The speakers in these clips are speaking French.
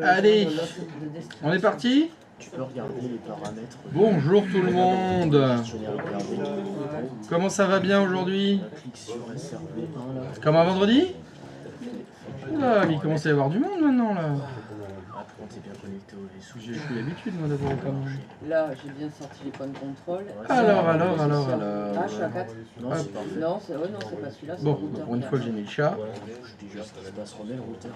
Allez, on est parti? Tu peux regarder les paramètres. Bonjour tout le monde. Regarder. Comment ça va bien aujourd'hui? Clique sur SRV1 là. Comme un vendredi? Oula, mais il commence à y avoir du monde maintenant là. Ah, quand t'es bien connecté au vaisseau. J'ai plus l'habitude moi d'avoir autant de monde. Là, j'ai bien sorti les points de contrôle. Alors. Ah, je suis à 4. Non, c'est parfait. Non, c'est non, c'est pas celui-là, c'est Bon, le routeur. pour une fois que j'ai mis le chat. Je dis juste qu'il se passe remet le routeur.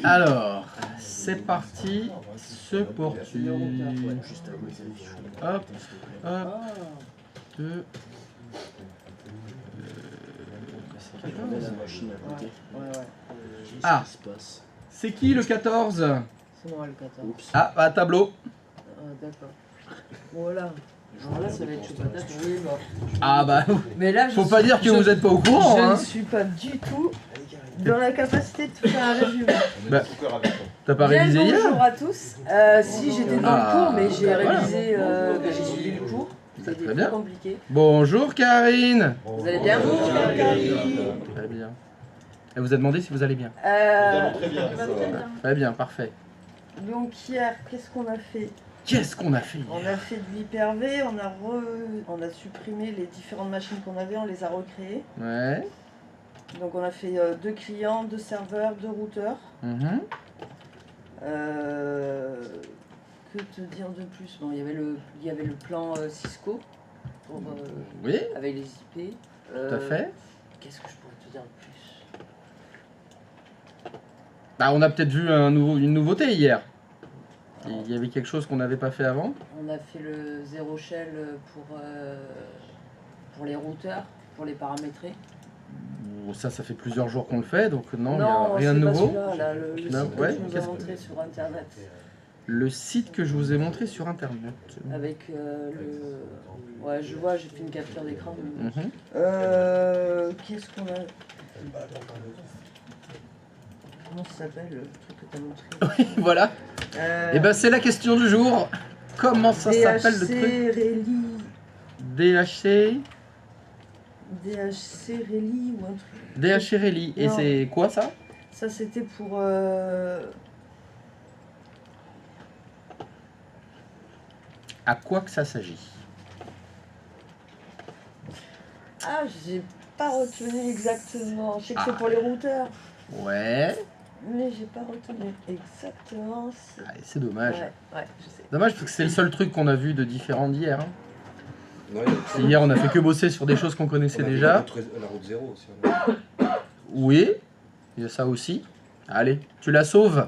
Alors, c'est parti, c'est parti. Juste à côté des fiches. Hop, hop, Ah, 2. Remets la machine à côté. ouais. Qu'est-ce Ah. qui se passe? C'est qui le 14? C'est moi le 14. Oups. Ah, bah tableau. Ah, d'accord. Voilà. Alors là, ça va être chaud patate. Oui, bon. Ah bah, Mais là, faut pas dire que vous êtes pas au courant, Je ne hein. suis pas du tout dans la capacité de faire un résumé. Bah, t'as pas Bien révisé le hier? bonjour à tous. Si j'étais dans le cours, mais j'ai révisé, j'ai suivi le cours. C'était Très bien. très compliqué. Bonjour Karine. Vous allez bien? Très bien. Elle vous a demandé si vous allez bien. Très bien, parfait. Donc hier, qu'est-ce qu'on a fait? Qu'est-ce qu'on a fait? On a fait du Hyper-V, on a supprimé les différentes machines qu'on avait, on les a recréées. Ouais. Donc on a fait 2 clients, 2 serveurs, 2 routeurs. Mhm. Que te dire de plus? Bon, il y avait le plan Cisco pour, Oui, avec les IP. tout à fait. Qu'est-ce que je pourrais te dire de plus? Bah, on a peut-être vu une nouveauté hier. Il y avait quelque chose qu'on n'avait pas fait avant. On a fait le zéro shell pour les routeurs, pour les paramétrer. Bon, ça fait plusieurs jours qu'on le fait, donc non, il n'y a Non, rien de c'est pas nouveau. celui-là, là, le site Non, que ouais, tu nous as qu'est-ce que- montré sur internet. Le site que je vous ai montré sur internet. Avec le. Ouais, je vois, j'ai fait une capture d'écran. Mais... Mhm. Qu'est-ce qu'on a. Comment ça s'appelle le truc que tu as montré? Voilà. Et ben c'est la question du jour. Comment ça s'appelle le truc? DHC DHC Reli ou un truc. DHC Reli. Et Non. c'est quoi ça? Ça c'était pour. À quoi que ça s'agit? Ah, j'ai pas retenu exactement. Je sais que Ah. c'est pour les routeurs. Ouais. Mais j'ai pas retenu exactement. Ah, c'est dommage. Ouais, je sais. Dommage parce que c'est le seul truc qu'on a vu de différent d'hier. Hein. Non, il y a Hier on a fait que bosser sur des choses qu'on connaissait déjà. La route 0 aussi. Oui, il y a ça aussi. Allez, tu la sauves.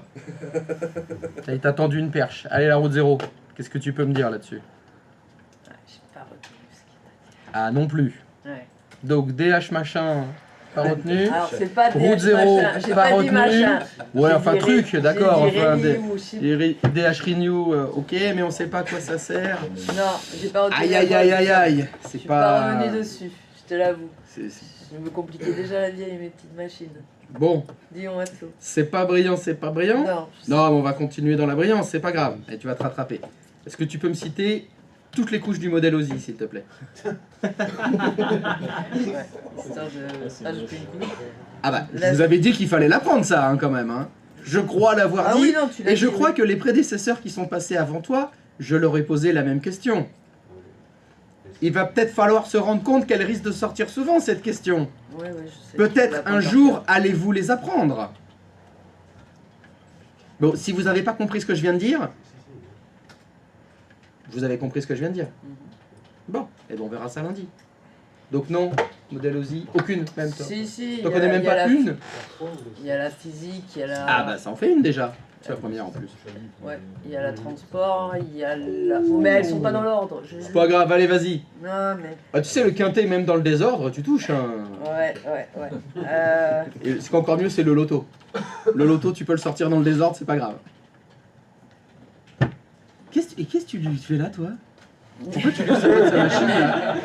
Il t'a tendu une perche. Allez, la route 0. Qu'est-ce que tu peux me dire là-dessus? Ouais, j'ai pas retenu ce qu'il t'a dit. Ah, non plus. Ouais. Donc, DH machin, pas retenu. Alors c'est pas Route DH 0, machin, j'ai pas pas dit retenu. machin. Ouais, J'ai enfin, dit truc, Reli, d'accord. j'ai dit Enfin, Reli ou je sais DH Renew, ok, mais on sait pas à quoi ça sert. Non, j'ai pas retenu. Aïe, aïe, aïe, aïe, aïe. Je C'est suis pas pas. revenu dessus, je te l'avoue. c'est- Je me compliquais déjà la vie avec mes petites machines. Bon, Dis-moi tout. c'est pas brillant, c'est pas brillant. Non, je Non, mais on va continuer dans la brillance, c'est pas grave. Et tu vas te rattraper. Est-ce que tu peux me citer toutes les couches du modèle OSI, s'il te plaît? Ouais. Histoire de rajouter une couche. Ah bah, je La- vous avais dit qu'il fallait l'apprendre ça, hein, quand même. Hein. Je crois l'avoir Ah dit. oui, non, tu l'as Et je dit, crois oui. que les prédécesseurs qui sont passés avant toi, je leur ai posé la même question. Il va peut-être falloir se rendre compte qu'elle risque de sortir souvent, cette question. Ouais, je sais. Peut-être un jour, allez-vous les apprendre. Bon, si vous n'avez pas compris ce que je viens de dire, vous avez compris ce que je viens de dire. Mhm. Bon, et ben on verra ça lundi. Donc non, modèle OSI, aucune même toi. Si, T'en connais même pas une? Il y a la physique, il y a la. Ah bah ça en fait une déjà. C'est la première en plus. Ouais, il y a la transport, il y a la. Mais elles sont pas dans l'ordre. C'est pas grave, allez vas-y. Non, mais. Ah, tu sais, le quintet, même dans le désordre, tu touches. Hein. Ouais. Et ce qui est encore mieux, c'est le loto. Le loto, tu peux le sortir dans le désordre, c'est pas grave. Qu'est-ce que tu lui fais là, toi? Pourquoi tu laisses sa machine là?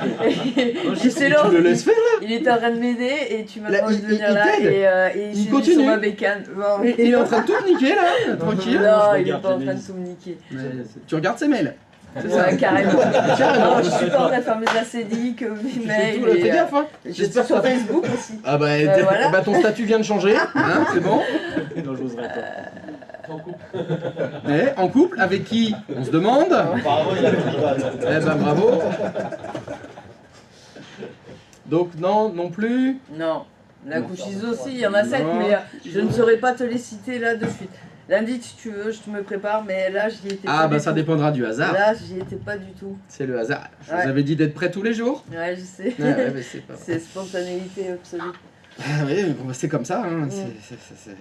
C'est Tu le laisses faire là? Il était en train de m'aider et tu m'as Là, demandé il- de venir il là t'aide et Il il s'est mis continue. sur ma bécane. Bon. Et il est en train de tout me niquer là, tranquille. Non, il est pas en train de tout me niquer. Mais tu regardes ses mails. Ouais, carrément. Carrément. Non, je suis pas en train de faire mes ACD, que mes mails. Surtout, fais et, gaffe, hein. je suis J'espère sur que ça- Facebook aussi. Ah bah, voilà. bah, ton statut vient de changer, hein, c'est bon. Non, j'oserais pas. En couple, avec qui? On se demande. Apparemment, il a plus de base. Eh ben bravo. Donc non, non plus. Non. La couchise aussi, il y en a 7, Non. mais je ne saurais pas te les citer là de suite. Lundi, si tu veux, je te me prépare, mais là, j'y étais pas Ah bah du ça tout. dépendra du hasard. Là, j'y étais pas du tout. C'est le hasard. Je Ouais. vous avais dit d'être prêt tous les jours. Ouais, je sais. Ouais, ouais, mais c'est pas. C'est spontanéité absolue. Ah oui, bon, bah, c'est comme ça. Hein. Mm. C'est-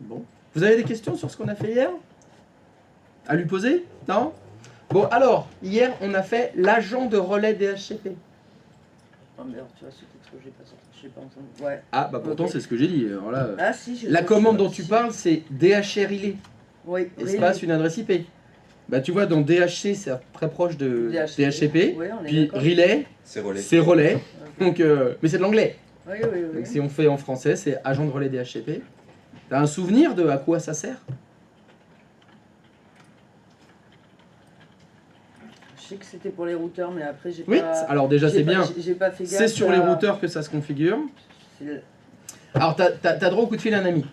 Bon. Vous avez des questions sur ce qu'on a fait hier? À lui poser? Non? Bon alors, hier on a fait l'agent de relais DHCP. Oh merde, tu vois, c'était trop, j'ai pas entendu. Ouais. Ah bah pourtant Ok. c'est ce que j'ai dit. Alors là, Ah si, je la je- commande je- dont tu parles c'est DHR relay, Oui, espace une adresse IP. Bah tu vois dans DHC c'est très proche de DHCP, Oui, on est puis d'accord. relay C'est relais. c'est relais, Ok. donc mais c'est de l'anglais. Oui, oui, oui. Donc si on fait en français c'est agent de relais DHCP. T'as un souvenir de à quoi ça sert? Je sais que c'était pour les routeurs, mais après, j'ai Oui, pas... alors déjà j'ai c'est pas- bien. J'ai pas fait gaffe. C'est sur les à- routeurs que ça se configure. C'est- Alors t'as droit au coup de fil à un ami.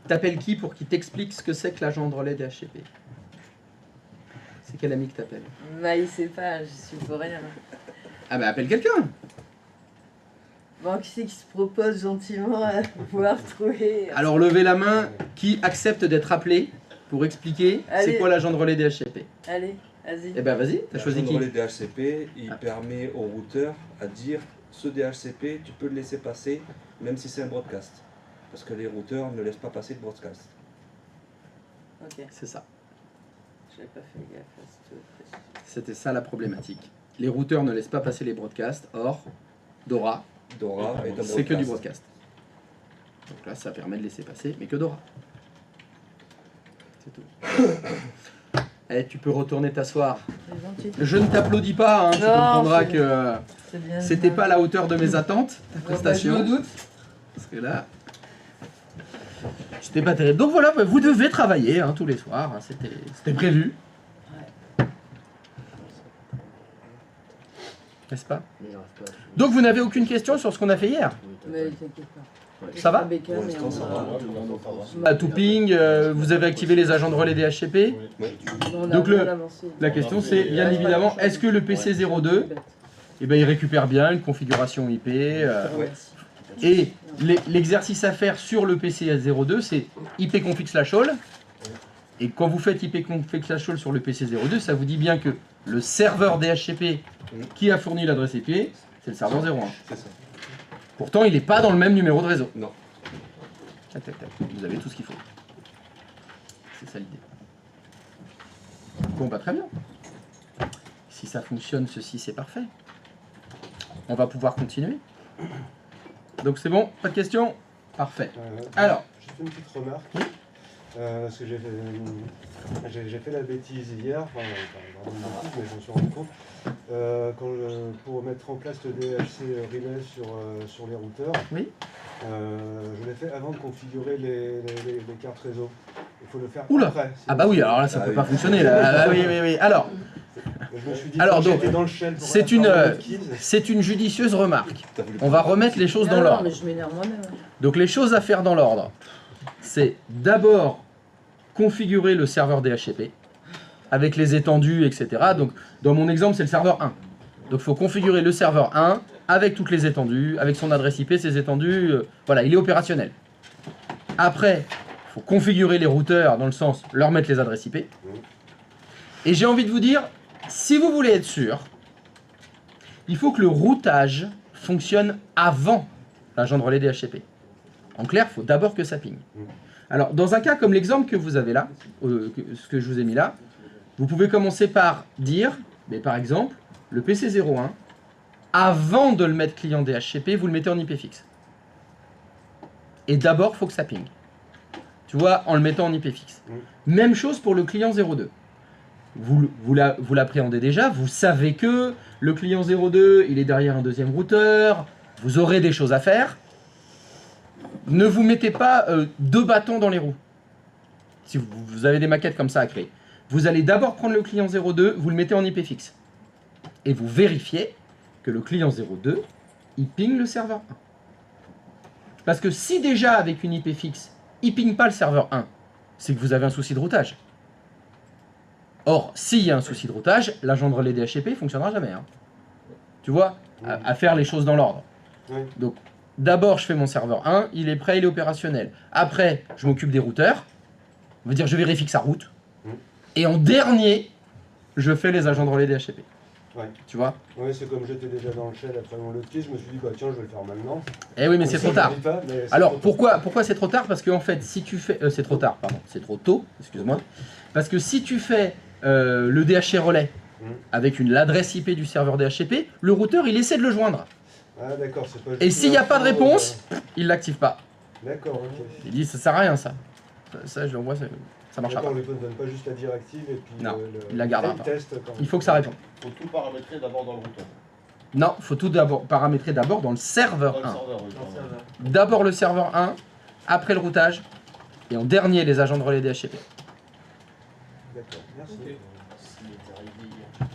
T'appelles qui pour qu'il t'explique ce que c'est que l'agent de relais DHCP? C'est quel ami que t'appelles? Bah, il sait pas, je suis pour rien. Ah bah appelle quelqu'un. Bon, qui c'est qui se propose gentiment à pouvoir trouver... Alors levez la main qui accepte d'être appelé pour expliquer c'est Allez. quoi l'agent de relais DHCP. Allez, vas-y. Eh ben vas-y, t'as choisi Le qui? relais DHCP, il Ah. permet au routeur à dire ce DHCP, tu peux le laisser passer, même si c'est un broadcast. Parce que les routeurs ne laissent pas passer le broadcast. Ok, C'est ça. j'avais pas fait gaffe à cette précision. C'était ça la problématique. Les routeurs ne laissent pas passer les broadcasts, or Dora, Dora est un broadcast. c'est que du broadcast. Donc là, ça permet de laisser passer, mais que Dora. C'est tout. Eh, tu peux retourner t'asseoir. C'est gentil. Je ne t'applaudis pas, hein, tu Non, comprendras c'est- que C'est bien. c'était pas à la hauteur de mes attentes, ta Je prestation. me doute. Parce que là, c'était pas terrible. Donc voilà, vous devez travailler hein, tous les soirs, hein, c'était prévu. N'est-ce pas? Mais j'arrive pas à finir. Donc vous n'avez aucune question sur ce qu'on a fait hier? Oui, t'as Mais pas- t'inquiète pas. Ça va? Bécane, Pour mais l'instant, on ça va- va. À Tooping, vous avez activé les agents de relais DHCP. On a Donc bien le- avancé. La question c'est bien évidemment, est-ce que le PC02, eh ben, il récupère bien une configuration IP Ouais. et l'exercice à faire sur le PC02 c'est ipconfig/all. Et quand vous faites ipconfig/all sur le PC02, ça vous dit bien que le serveur DHCP qui a fourni l'adresse IP, c'est le serveur 01. C'est ça. Pourtant, il n'est pas dans le même numéro de réseau. Non. Tac, tac, tac. Vous avez tout ce qu'il faut. C'est ça l'idée. Bon, bah très bien. Si ça fonctionne, ceci, c'est parfait. On va pouvoir continuer. Donc c'est bon, pas de questions? Parfait. Alors, Juste une petite remarque. Oui. Parce que j'ai fait la bêtise hier, enfin, pas vraiment une bêtise, mais je m'en suis rendu compte. Pour mettre en place le DHC relay sur les routeurs, Oui. je l'ai fait avant de configurer les cartes réseau. Il faut le faire Oula. après. ah bah oui, alors là, ça Ah peut oui. pas fonctionner. Là. Ah oui, oui, oui. Alors, Je me suis dit, Alors, quand donc, j'étais dans le shell pour c'est faire une, le hotkey, c'est une judicieuse remarque. T'as voulu- On va remettre les choses dans Non, l'ordre. mais je m'énerve moi-même. Donc les choses à faire dans l'ordre, c'est d'abord configurer le serveur DHCP avec les étendues, etc. Donc dans mon exemple, c'est le serveur 1. Donc il faut configurer le serveur 1 avec toutes les étendues, avec son adresse IP, ses étendues. Voilà, il est opérationnel. Après, il faut configurer les routeurs dans le sens leur mettre les adresses IP. Et j'ai envie de vous dire, si vous voulez être sûr, il faut que le routage fonctionne avant l'agent de relais DHCP. En clair, il faut d'abord que ça ping. Alors, dans un cas comme l'exemple que vous avez là, ce que je vous ai mis là, vous pouvez commencer par dire, mais par exemple, le PC01, avant de le mettre client DHCP, vous le mettez en IP fixe. Et d'abord, il faut que ça ping. Tu vois, en le mettant en IP fixe. Même chose pour le client 02. Vous l'appréhendez déjà, vous savez que le client 02, il est derrière un deuxième routeur, vous aurez des choses à faire. Ne vous mettez pas deux bâtons dans les roues. si vous avez des maquettes comme ça à créer, vous allez d'abord prendre le client 02, vous le mettez en IP fixe. Et vous vérifiez que le client 02, il ping le serveur 1. Parce que si déjà avec une IP fixe, il ping pas le serveur 1, c'est que vous avez un souci de routage. Or, s'il y a un souci de routage, l'agent de relais DHCP ne fonctionnera jamais. Hein. Tu vois, à faire les choses dans l'ordre. Oui. Donc, d'abord, je fais mon serveur 1, il est prêt, il est opérationnel. Après, je m'occupe des routeurs. On veut dire, je vérifie que ça route. Et en dernier, je fais les agents de relais DHCP. Ouais. Tu vois? Oui, c'est comme j'étais déjà dans le shell après mon lotti, je me suis dit, bah tiens, je vais le faire maintenant. Eh oui, mais c'est trop tard. Pas, mais c'est Alors, trop tard. pourquoi c'est trop tard? Parce qu'en fait, si tu fais... c'est trop tard, pardon. C'est trop tôt, excuse-moi. Parce que si tu fais le DHC relais avec l'adresse IP du serveur DHCP, le routeur, il essaie de le joindre. Ah d'accord, c'est pas juste Et s'il n'y a pas de l'info, réponse, il l'active pas. D'accord, ok. Il dit, ça sert à rien, ça. Ça, je l'envoie, ça marchera pas. D'accord, il ne donne pas juste la directive et puis Non, il la gardera le pas. test. Quand Il faut que ça réponde. Faut tout paramétrer d'abord dans le routeur. Non, il faut tout d'abord paramétrer d'abord dans le serveur Dans le 1. serveur, oui, pardon. D'abord le serveur 1, après le routage, et en dernier les agents de relais DHCP. D'accord, merci. S'il est arrivé hier,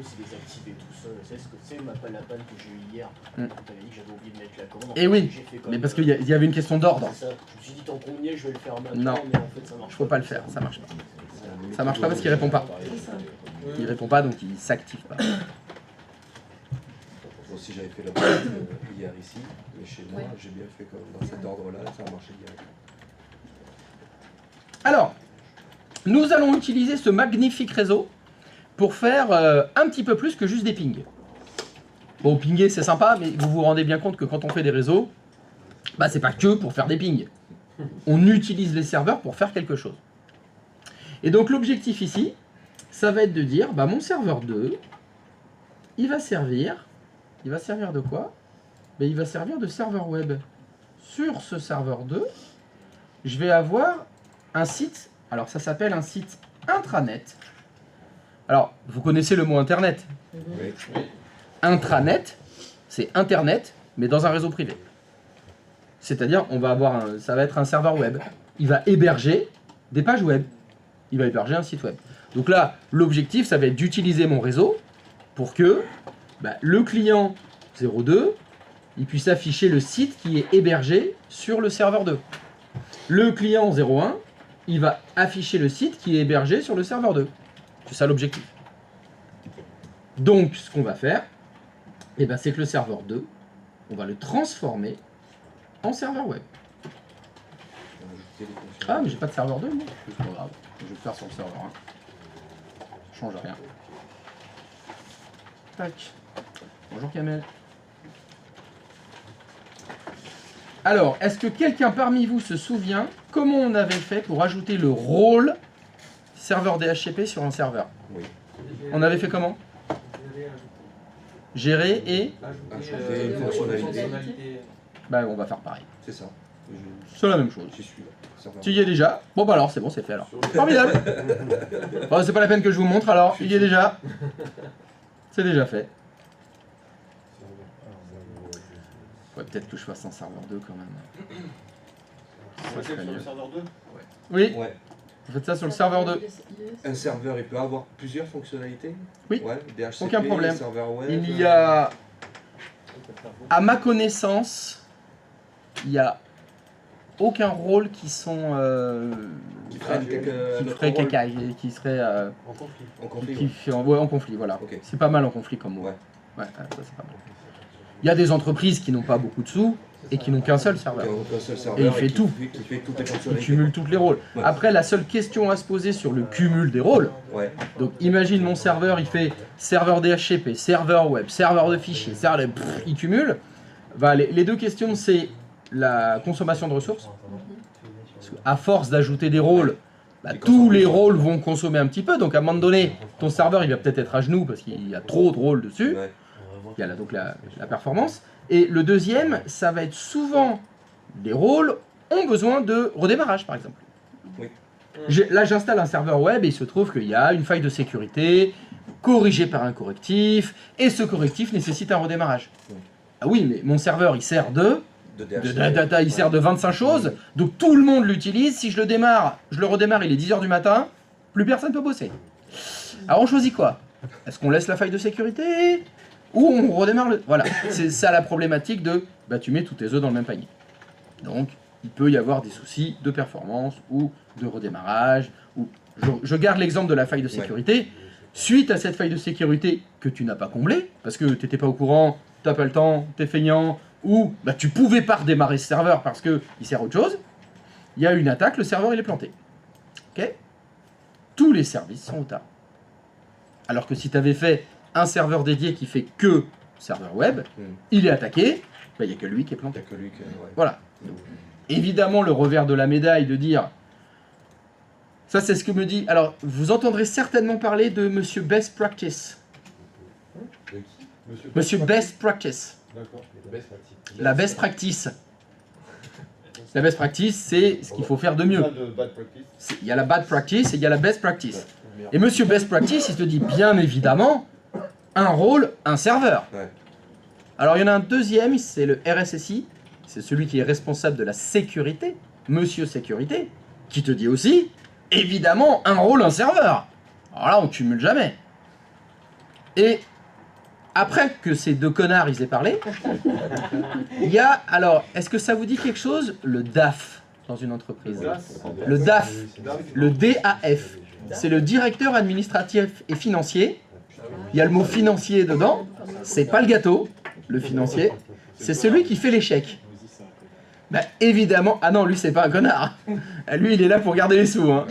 s'il les activait tout seul, c'est ce que c'est la panne que j'ai eu hier. Mm. Quand t'avais dit que j'avais oublié de mettre la commande. en Et fait, oui, j'ai fait comme, mais parce qu'il y avait une question d'ordre. c'est ça. Je me suis dit tant qu'on y est, je vais le faire maintenant, Non. mais en fait ça marche Faut pas le faire, ça marche pas. pas. Ça marche pas parce qu'il répond pas. Il répond pas, donc il s'active pas. Moi aussi j'avais fait la boîte hier ici, mais chez moi Ouais. j'ai bien fait comme dans cet ordre-là, ça a marché direct. Alors, nous allons utiliser ce magnifique réseau pour faire un petit peu plus que juste des pings. Bon, pinguer c'est sympa, mais vous vous rendez bien compte que quand on fait des réseaux, bah c'est pas que pour faire des pings. On utilise les serveurs pour faire quelque chose. Et donc l'objectif ici, ça va être de dire, bah mon serveur 2, il va servir de quoi? Ben, il va servir de serveur web. Sur ce serveur 2, je vais avoir un site, alors ça s'appelle un site intranet. Alors, vous connaissez le mot internet. Oui. Intranet, c'est internet, mais dans un réseau privé. C'est-à-dire, on va avoir ça va être un serveur web. Il va héberger des pages web. Il va héberger un site web. Donc là, l'objectif, ça va être d'utiliser mon réseau pour que le client 02, il puisse afficher le site qui est hébergé sur le serveur 2. Le client 01, il va afficher le site qui est hébergé sur le serveur 2. C'est ça l'objectif. Donc, ce qu'on va faire, c'est que le serveur 2, on va le transformer en serveur web. On a ajouté des fonctions. Ah, mais j'ai pas de serveur 2, moi. C'est pas grave. Je vais le faire sur le serveur 1. Ça change rien. Tac. Bonjour Kamel. Alors, est-ce que quelqu'un parmi vous se souvient comment on avait fait pour ajouter le rôle serveur DHCP sur un serveur? Oui. On avait fait comment? Gérer et... Ajouter une fonctionnalité. on va faire pareil. C'est ça. C'est la même chose. J'y suis là. Serveur. Tu y es déjà? Bon bah alors, c'est bon, c'est fait alors. Formidable. Bon, c'est pas la peine que je vous montre alors, il y est déjà. C'est déjà fait. Ouais, peut-être que je fasse un serveur 2 quand même. On va serait faire sur mieux. le serveur 2. Oui, Ouais. vous faites ça sur le serveur 2. Un serveur, il peut avoir plusieurs fonctionnalités. Oui. Ouais, DHCP, Aucun problème. serveur web. Il y a, à ma connaissance, il y a aucun rôle qui sont Qui freine qui notre ferait rôle. caca, qui serait En conflit. En conflit. qui fait en conflit, voilà. Ok. C'est pas mal en conflit comme mot. Ouais. Ouais, ça c'est pas mal. Il y a des entreprises qui n'ont pas beaucoup de sous et qui n'ont qu'un seul serveur. Un seul serveur Et il fait qui tout. Qui fait toutes les Il fonctionnalités. cumule tous les rôles. Ouais. Après, la seule question à se poser sur le cumul des rôles, Ouais. donc imagine mon serveur, il fait serveur DHCP, serveur web, serveur de fichiers, il cumule. Les deux questions, c'est la consommation de ressources. Parce qu'à force d'ajouter des rôles, tous les rôles vont consommer un petit peu. Donc à un moment donné, ton serveur, il va peut-être être à genoux parce qu'il y a trop de rôles dessus. Ouais. Il y a donc la performance. Et le deuxième, ça va être souvent les rôles ont besoin de redémarrage, par exemple. Oui. Là, j'installe un serveur web et il se trouve qu'il y a une faille de sécurité corrigée par un correctif et ce correctif nécessite un redémarrage. Oui. Ah oui, mais mon serveur, il sert de de de la data, il sert de 25 choses, donc tout le monde l'utilise. Si je le démarre, je le redémarre, il est 10h du matin, plus personne ne peut bosser. Alors on choisit quoi? Est-ce qu'on laisse la faille de sécurité ou on redémarre le... Voilà, c'est ça la problématique de bah, tu mets tous tes œufs dans le même panier. Donc il peut y avoir des soucis de performance ou de redémarrage. Ou... Je garde l'exemple de la faille de sécurité. Suite à cette faille de sécurité que tu n'as pas comblée, parce que tu n'étais pas au courant, tu n'as pas le temps, tu es feignant, ou bah, tu pouvais pas redémarrer ce serveur parce qu'il sert à autre chose, il y a une attaque, le serveur il est planté. Ok? Tous les services sont au tas. Alors que si tu avais fait un serveur dédié qui fait que serveur web, il est attaqué, bah, il n'y a que lui qui est planté. Il n'y a que lui qui... Ouais. Voilà. Évidemment, le revers de la médaille de dire... Ça, c'est ce que me dit... Alors, vous entendrez certainement parler de Monsieur Best Practice. De qui? Monsieur Best Practice. D'accord. La best practice. La best practice, c'est ce qu'il faut faire de mieux. De bad practice. Il y a la bad practice et il y a la best practice. Et Monsieur Best Practice, il te dit bien évidemment, un rôle, un serveur. Ouais. Alors il y en a un deuxième, c'est le RSSI, c'est celui qui est responsable de la sécurité, Monsieur Sécurité, qui te dit aussi, évidemment, un rôle, un serveur. Alors là, on cumule jamais. Et après que ces deux connards ils aient parlé, il y a, alors, est-ce que ça vous dit quelque chose? Le DAF dans une entreprise. Le DAF, le DAF, c'est le directeur administratif et financier. Il y a le mot financier dedans, c'est pas le gâteau, le financier, c'est celui qui fait les chèques. Bah évidemment, ah non, lui c'est pas un connard, lui il est là pour garder les sous. Hein.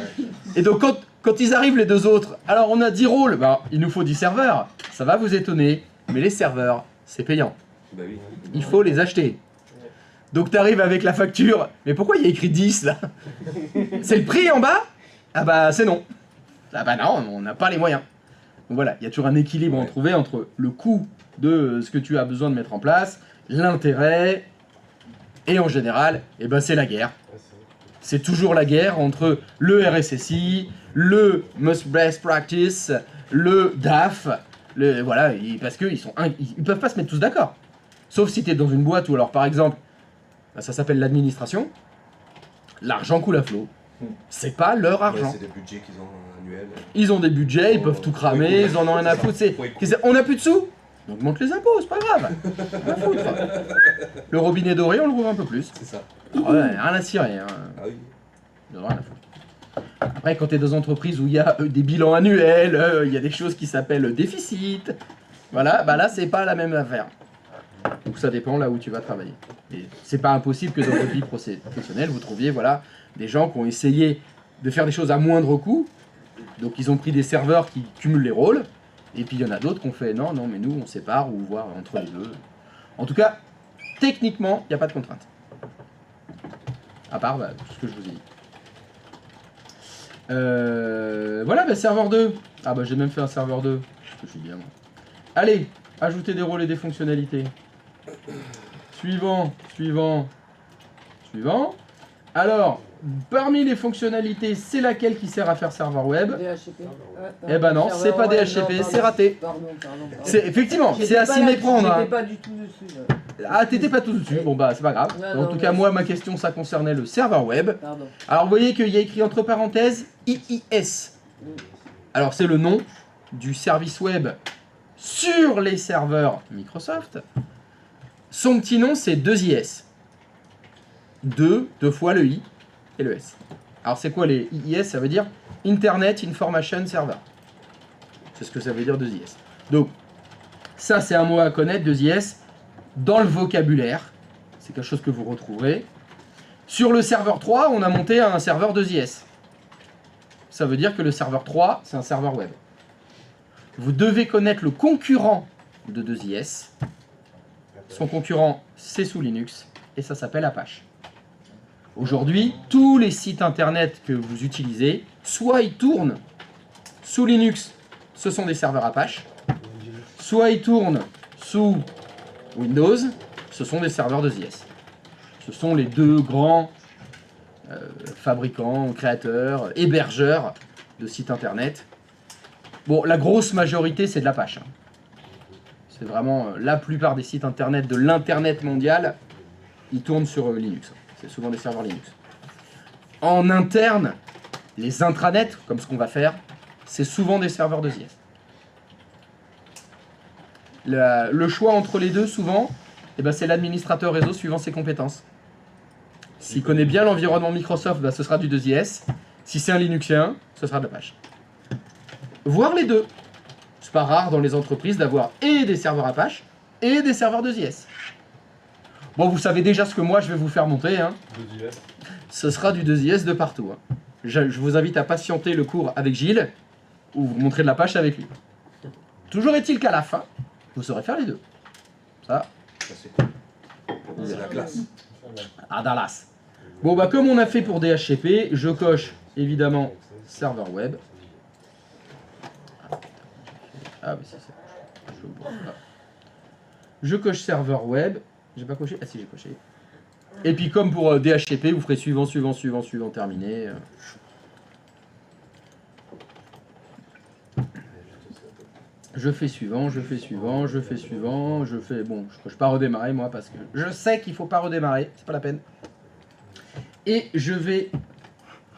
Et donc quand ils arrivent les deux autres, alors on a 10 rôles, bah, il nous faut 10 serveurs, ça va vous étonner, mais les serveurs, c'est payant. Bah oui. Il faut les acheter. Donc tu arrives avec la facture, mais pourquoi il y a écrit 10 là? C'est le prix en bas? Ah bah c'est non. Ah bah non, on n'a pas les moyens. Donc voilà, il y a toujours un équilibre à trouver entre le coût de ce que tu as besoin de mettre en place, l'intérêt, et en général, eh ben c'est la guerre. C'est toujours la guerre entre le RSSI, le Most Best Practice, le DAF, voilà, parce qu'ils ils peuvent pas se mettre tous d'accord. Sauf si tu es dans une boîte où alors par exemple, bah, ça s'appelle l'administration, l'argent coule à flot. C'est pas leur argent. Ouais, c'est des budgets qu'ils ont annuels. Ils ont des budgets, ils peuvent tout cramer, ils en ont rien à foutre. On a plus de sous, on augmente les impôts, c'est pas grave. Rien à foutre. Le robinet doré, on le rouvre un peu plus. C'est ça. Ah ouais, rien à cirer. Hein. Ah oui. Rien à foutre. Après, quand tu es dans des entreprises où il y a des bilans annuels, il y a des choses qui s'appellent déficit, voilà, bah là, c'est pas la même affaire. Donc ça dépend là où tu vas travailler. Et c'est pas impossible que dans votre vie professionnelle, vous trouviez voilà, des gens qui ont essayé de faire des choses à moindre coût. Donc ils ont pris des serveurs qui cumulent les rôles. Et puis il y en a d'autres qui ont fait non, mais nous on sépare ou voire entre les deux. En tout cas, techniquement, il n'y a pas de contrainte. À part bah, tout ce que je vous ai dit. Voilà, bah, serveur 2. Ah bah j'ai même fait un serveur 2. Je suis bien moi. Allez, ajouter des rôles et des fonctionnalités. Suivant. Alors, parmi les fonctionnalités, c'est laquelle qui sert à faire serveur web? DHCP. Eh ben non, c'est pas DHCP, c'est raté. Pardon. C'est effectivement, c'est à s'y méprendre. J'étais Hein. pas du tout dessus. Là. Ah, t'étais pas tout dessus. Bon bah c'est pas grave. Non, En tout cas, moi ma question ça concernait le serveur web. Pardon. Alors vous voyez qu'il y a écrit entre parenthèses IIS. Alors c'est le nom du service web sur les serveurs Microsoft. Son petit nom c'est 2IS. 2 fois le I et le S. Alors c'est quoi les IIS? Ça veut dire Internet Information Server. C'est ce que ça veut dire 2IS. Donc ça c'est un mot à connaître, 2IS. Dans le vocabulaire, c'est quelque chose que vous retrouverez. Sur le serveur 3, on a monté un serveur 2IS. Ça veut dire que le serveur 3, c'est un serveur web. Vous devez connaître le concurrent de 2IS. Son concurrent, c'est sous Linux, et ça s'appelle Apache. Aujourd'hui, tous les sites internet que vous utilisez, soit ils tournent sous Linux, ce sont des serveurs Apache, soit ils tournent sous Windows, ce sont des serveurs 2IS. Ce sont les deux grands fabricants, créateurs, hébergeurs de sites internet. Bon, la grosse majorité, c'est de l'Apache. Hein. C'est vraiment la plupart des sites internet de l'internet mondial, ils tournent sur Linux. C'est souvent des serveurs Linux. En interne, les intranets, comme ce qu'on va faire, c'est souvent des serveurs de ZIS. Le choix entre les deux, souvent, eh ben, c'est l'administrateur réseau suivant ses compétences. S'il connaît bien l'environnement Microsoft, bah, ce sera du 2IS. Si c'est un Linuxien, ce sera de l'Apache. Voire les deux. C'est pas rare dans les entreprises d'avoir et des serveurs Apache et des serveurs 2IS. Bon, vous savez déjà ce que moi je vais vous faire montrer. Hein. 2IS. Ce sera du 2IS de partout. Hein. Je vous invite à patienter le cours avec Gilles ou vous montrer de l'Apache avec lui. Toujours est-il qu'à la fin, vous saurez faire les deux. Ça, Ça, c'est cool. C'est la classe. à Dallas. Bon, bah comme on a fait pour DHCP, je coche évidemment serveur web. Ah, bah si, je coche serveur web. J'ai pas coché? Ah si, j'ai coché. Et puis comme pour DHCP, vous ferez suivant, suivant, suivant, suivant, terminé. Je fais suivant, je fais suivant, je fais suivant, je fais... Bon, je coche pas redémarrer moi parce que je sais qu'il faut pas redémarrer, c'est pas la peine. Et je vais...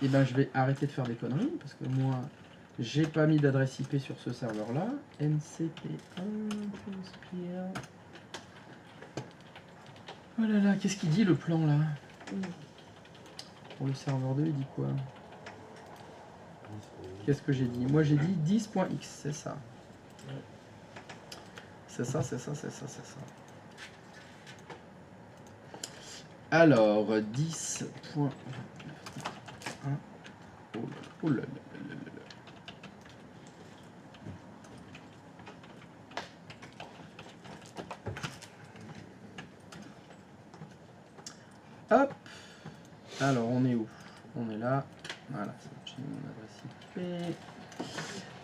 Eh ben je vais arrêter de faire des conneries parce que moi, j'ai pas mis d'adresse IP sur ce serveur-là. NCP1, oh là là, qu'est-ce qu'il dit le plan là? Pour le serveur 2, il dit quoi? Qu'est-ce que j'ai dit? Moi j'ai dit 10.x, c'est ça. C'est ça, c'est ça, c'est ça, c'est ça. Alors, 10.1. Oh là là là là là. Hop. Alors, on est où? On est là. Voilà, j'ai mon adresse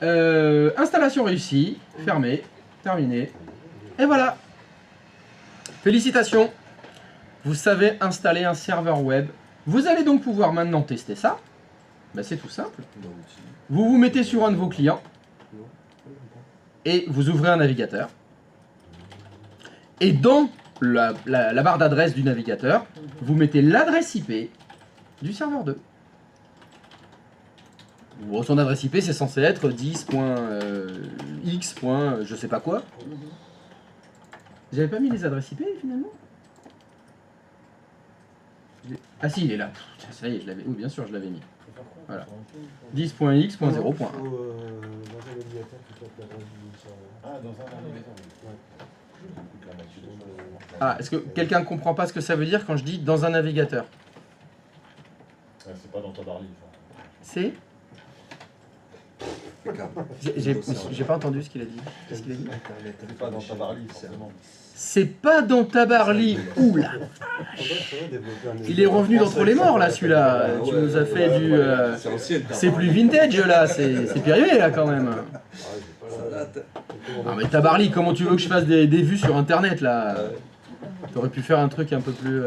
IP. Installation réussie. Fermé. Terminé. Et voilà. Félicitations. Vous savez installer un serveur web. Vous allez donc pouvoir maintenant tester ça. Ben, c'est tout simple. Vous vous mettez sur un de vos clients. Et vous ouvrez un navigateur. Et dans la barre d'adresse du navigateur, vous mettez l'adresse IP du serveur 2. Bon, son adresse IP, c'est censé être 10.x. Je sais pas quoi. J'avais pas mis les adresses IP finalement? Ah si, il est là. Ça y est, je l'avais. Oui, bien sûr, je l'avais mis. Voilà. 10.x.0. Dans un navigateur, tu tapes l'adresse du serveur. Ah, dans un navigateur. Ah, est-ce que quelqu'un ne comprend pas ce que ça veut dire quand je dis dans un navigateur? C'est pas dans ta barli. C'est... J'ai pas entendu ce qu'il a dit. Qu'est-ce qu'il a dit? C'est pas dans ta barli, forcément. C'est pas dans Tabarly. Oula. Il est revenu d'entre les morts là, celui-là. Tu nous as fait du. C'est plus vintage là, c'est période là quand même. Ah mais Tabarly, comment tu veux que je fasse des vues sur internet là? T'aurais pu faire un truc un peu plus.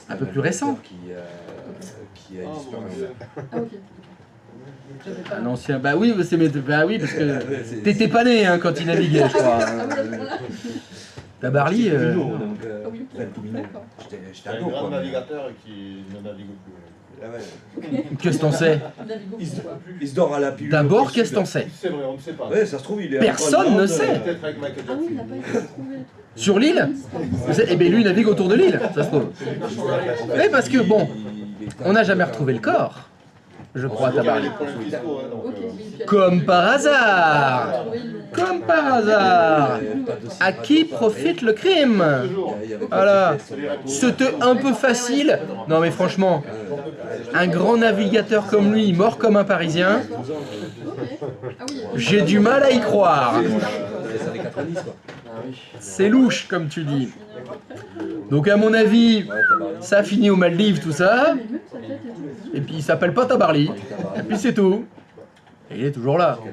Un peu plus récent. Qui a disparu. Ah, ok. Un ancien. Bah oui, bah oui, parce que t'étais pas né hein, quand il naviguait, je crois. Tabarly. J'étais un ado, grand quoi. navigateur qui ne navigue plus. Ah ouais. Qu'est-ce que t'en sais? Il se dort à la pilule. D'abord, qu'est-ce que t'en sais? C'est vrai, on ne sait pas. Ouais, ça se trouve, il est. Personne ne sait. Peut-être avec Michael Ah oui, il n'a Jackson. pas été trouvé. Sur l'île? Eh bien lui il navigue autour de l'île, ça se trouve. Oui, parce que bon, on n'a jamais retrouvé le corps, je crois, à Tabarly. Comme par hasard. Comme par hasard. À qui profite le crime? Voilà. C'était un peu facile. Non mais franchement, un grand navigateur comme lui, mort comme un Parisien, j'ai du mal à y croire. C'est louche, comme tu dis. Donc à mon avis, ça finit aux Maldives, tout ça. Et puis il s'appelle pas Tabarly. Et puis c'est tout. Et il est toujours là. On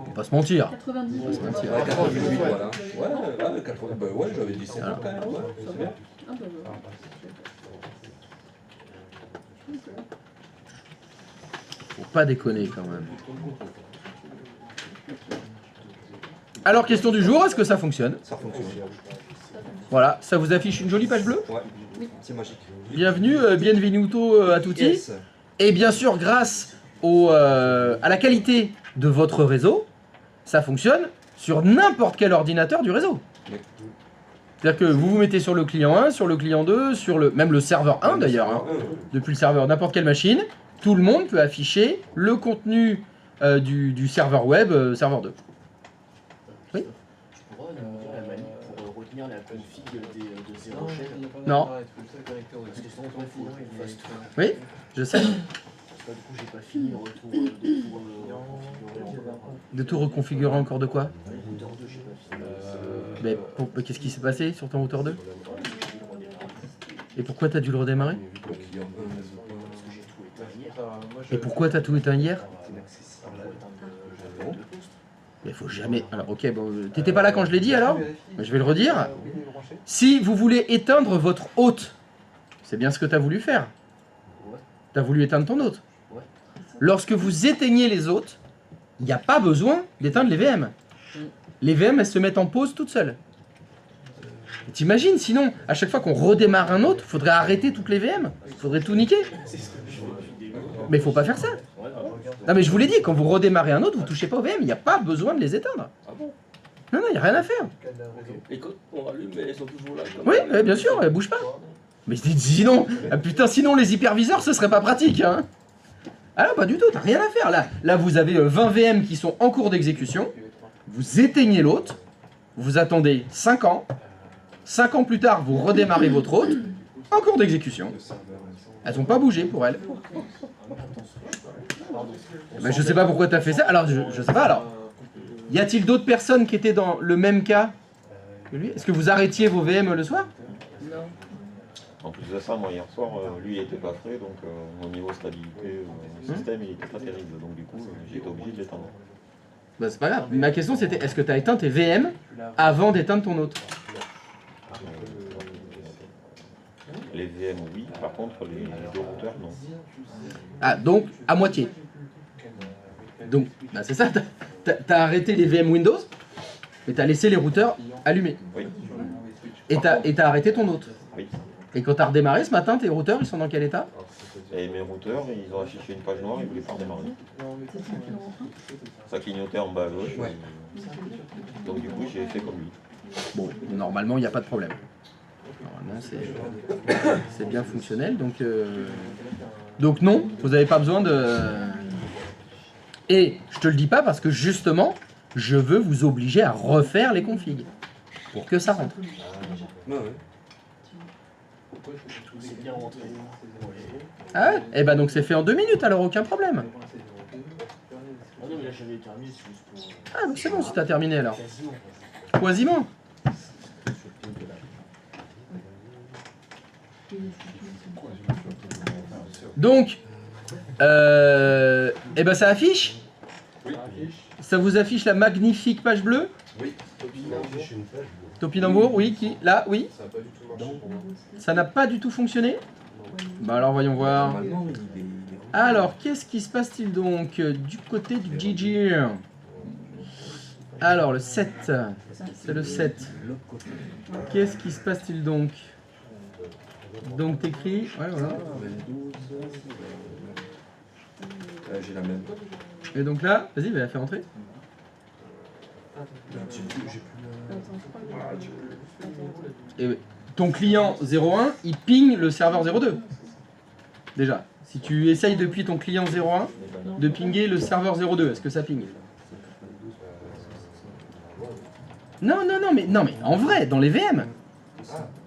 va pas se mentir. 90. On va se mentir. Ouais, 88, voilà. Ouais, 80, bah ouais, j'avais 17 ans quand même. Ouais, c'est bien. Ah bah Faut pas déconner quand même. Alors question du jour, est-ce que ça fonctionne? Ça fonctionne. Voilà, ça vous affiche une jolie page bleue. Ouais, c'est magique. Bienvenue, bienvenuto à tutti. Yes. Et bien sûr, grâce à la qualité de votre réseau, ça fonctionne sur n'importe quel ordinateur du réseau. Oui. C'est-à-dire que vous vous mettez sur le client 1, sur le client 2, même le serveur 1 d'ailleurs, hein. Depuis le serveur n'importe quelle machine, tout le monde peut afficher le contenu du serveur web, serveur 2. Oui. Tu pourras nous dire la manip pour retenir la config de zéro shell. Non. Parce que sinon, il faut qu'on fasse tout. Oui, je sais. Parce que du coup, j'ai pas fini le retour de tout configurer encore. De tout reconfigurer encore de quoi? Le routeur 2, j'ai pas fini. Mais qu'est-ce qui s'est passé sur ton routeur 2? Et pourquoi t'as dû le redémarrer? Parce que j'ai tout éteint hier. Et pourquoi t'as tout éteint hier? Pour éteindre le poste. Mais faut jamais... Alors ok, bon, t'étais pas là quand je l'ai dit alors? Je vais le redire. Si vous voulez éteindre votre hôte, c'est bien ce que t'as voulu faire. Ouais. T'as voulu éteindre ton hôte. Ouais. Lorsque vous éteignez les hôtes, il n'y a pas besoin d'éteindre les VM. Les VM, elles se mettent en pause toutes seules. Et t'imagines, sinon, à chaque fois qu'on redémarre un hôte, faudrait arrêter toutes les VM. Faudrait tout niquer. C'est ce que je fais depuis le début. Mais il faut pas faire ça. Ouais, Non mais je vous l'ai dit, quand vous redémarrez un hôte, vous touchez pas aux VM, il n'y a pas besoin de les éteindre. Ah bon? Non, non, il n'y a rien à faire. Et quand on allume, elles sont toujours là. Oui, bien sûr, elle bouge pas. Mais sinon, ah, putain, sinon les hyperviseurs, ce serait pas pratique, hein. Ah non, pas du tout, t'as rien à faire. Là, vous avez 20 VM qui sont en cours d'exécution. Vous éteignez l'hôte, vous attendez 5 ans. 5 ans plus tard, vous redémarrez votre hôte en cours d'exécution. Elles n'ont pas bougé pour elles. Mais je sais pas pourquoi t'as fait ça. Alors, je sais pas alors. Y a-t-il d'autres personnes qui étaient dans le même cas que lui? Est-ce que vous arrêtiez vos VM le soir? Non. En plus de ça, moi hier soir, lui il était pas frais, donc au niveau stabilité, le système il était pas terrible, donc du coup j'ai été obligé de l'éteindre. Bah c'est pas grave. Ma question c'était, est-ce que t'as éteint tes VM avant d'éteindre ton autre? Les VM oui, par contre les deux routeurs non. Ah, donc à moitié. Donc, bah c'est ça, t'as arrêté les VM Windows, mais t'as laissé les routeurs allumés. Oui, Et t'as arrêté ton autre. oui. Et quand t'as redémarré ce matin, tes routeurs, ils sont dans quel état? Et mes routeurs, ils ont affiché une page noire, ils voulaient pas redémarrer. Ça clignotait en bas à gauche. Ouais. Donc du coup j'ai fait comme lui. Bon, normalement, il n'y a pas de problème. Normalement, c'est bien fonctionnel, donc non, vous n'avez pas besoin de... Et je te le dis pas parce que justement, je veux vous obliger à refaire les configs pour que ça rentre. Ouais, ouais. c'est bien rentré. Ah ouais? Eh ben donc c'est fait en 2 minutes, alors aucun problème. Ah non, mais là j'avais terminé, c'est juste pour. Ah donc c'est bon si t'as terminé alors. Quasiment. Quasiment. Donc, eh ben ça affiche? Ça vous affiche la magnifique page bleue? Topinambour, oui, qui? Là, oui. Ça n'a pas du tout fonctionné? Bah alors voyons voir. Normalement, Alors, qu'est-ce qui se passe-t-il donc du côté du GG? Alors, le 7. C'est le 7. Qu'est-ce qui se passe-t-il donc? Donc t'écris, ouais voilà. j'ai la même. Et donc là, vas-y, va la faire entrer. Et ton client 01, il ping le serveur 02. Déjà, si tu essayes depuis ton client 01 de pinguer le serveur 02, est-ce que ça ping? Non, mais en vrai, dans les VM.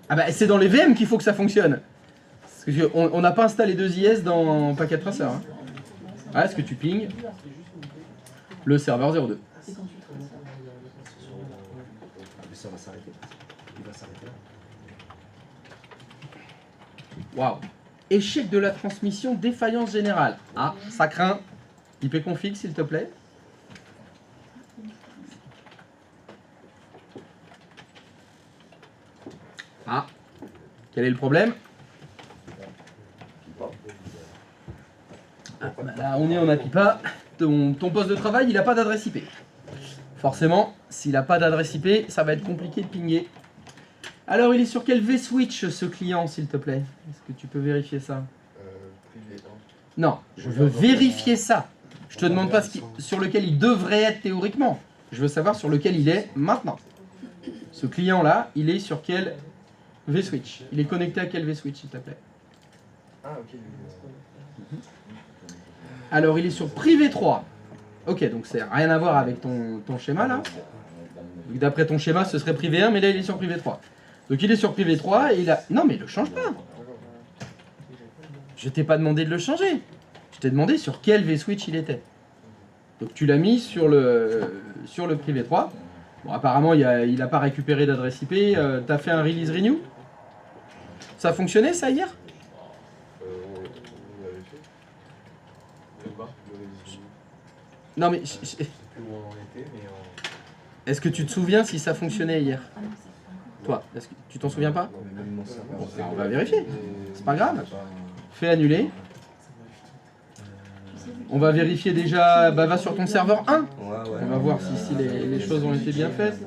Ah bah c'est dans les VM qu'il faut que ça fonctionne. Parce que on n'a pas installé 2IS dans Packet Tracer. Hein. Ah, est-ce que tu ping le serveur 02? Mais ça va s'arrêter. Il va s'arrêter là. Waouh. Échec de la transmission, défaillance générale. Ah, ça craint. ipconfig s'il te plaît. Ah, quel est le problème? Ah, bah là, on est en APIPA. Ton poste de travail, il n'a pas d'adresse IP. Forcément, s'il n'a pas d'adresse IP, ça va être compliqué de pinguer. Alors, il est sur quel vSwitch ce client, s'il te plaît? Est-ce que tu peux vérifier ça? Privé, hein. Non, je veux vérifier ça. Je te demande pas sur lequel il devrait être théoriquement. Je veux savoir sur lequel il est maintenant. Ce client-là, il est sur quel vSwitch? Il est connecté à quel vSwitch, s'il te plaît? Ah, ok. Alors, il est sur privé 3. Ok, donc c'est rien à voir avec ton schéma, là. D'après ton schéma, ce serait privé 1, mais là, il est sur privé 3. Donc, il est sur privé 3 et il a... Non, mais il le change pas. Je t'ai pas demandé de le changer. Je t'ai demandé sur quel vSwitch il était. Donc, tu l'as mis sur le privé 3. Bon, apparemment, il a pas récupéré d'adresse IP. T'as fait un release renew? Ça a fonctionné, ça, hier? On l'avait fait. Non, mais... Je sais plus où on en était, mais Est-ce que tu te souviens si ça fonctionnait hier? Toi, est-ce que tu t'en souviens pas? Bon, bah, on va vérifier. C'est pas grave. Fais annuler. On va vérifier déjà. Bah, va sur ton serveur 1. Ouais, On va voir si les choses ont été bien faites.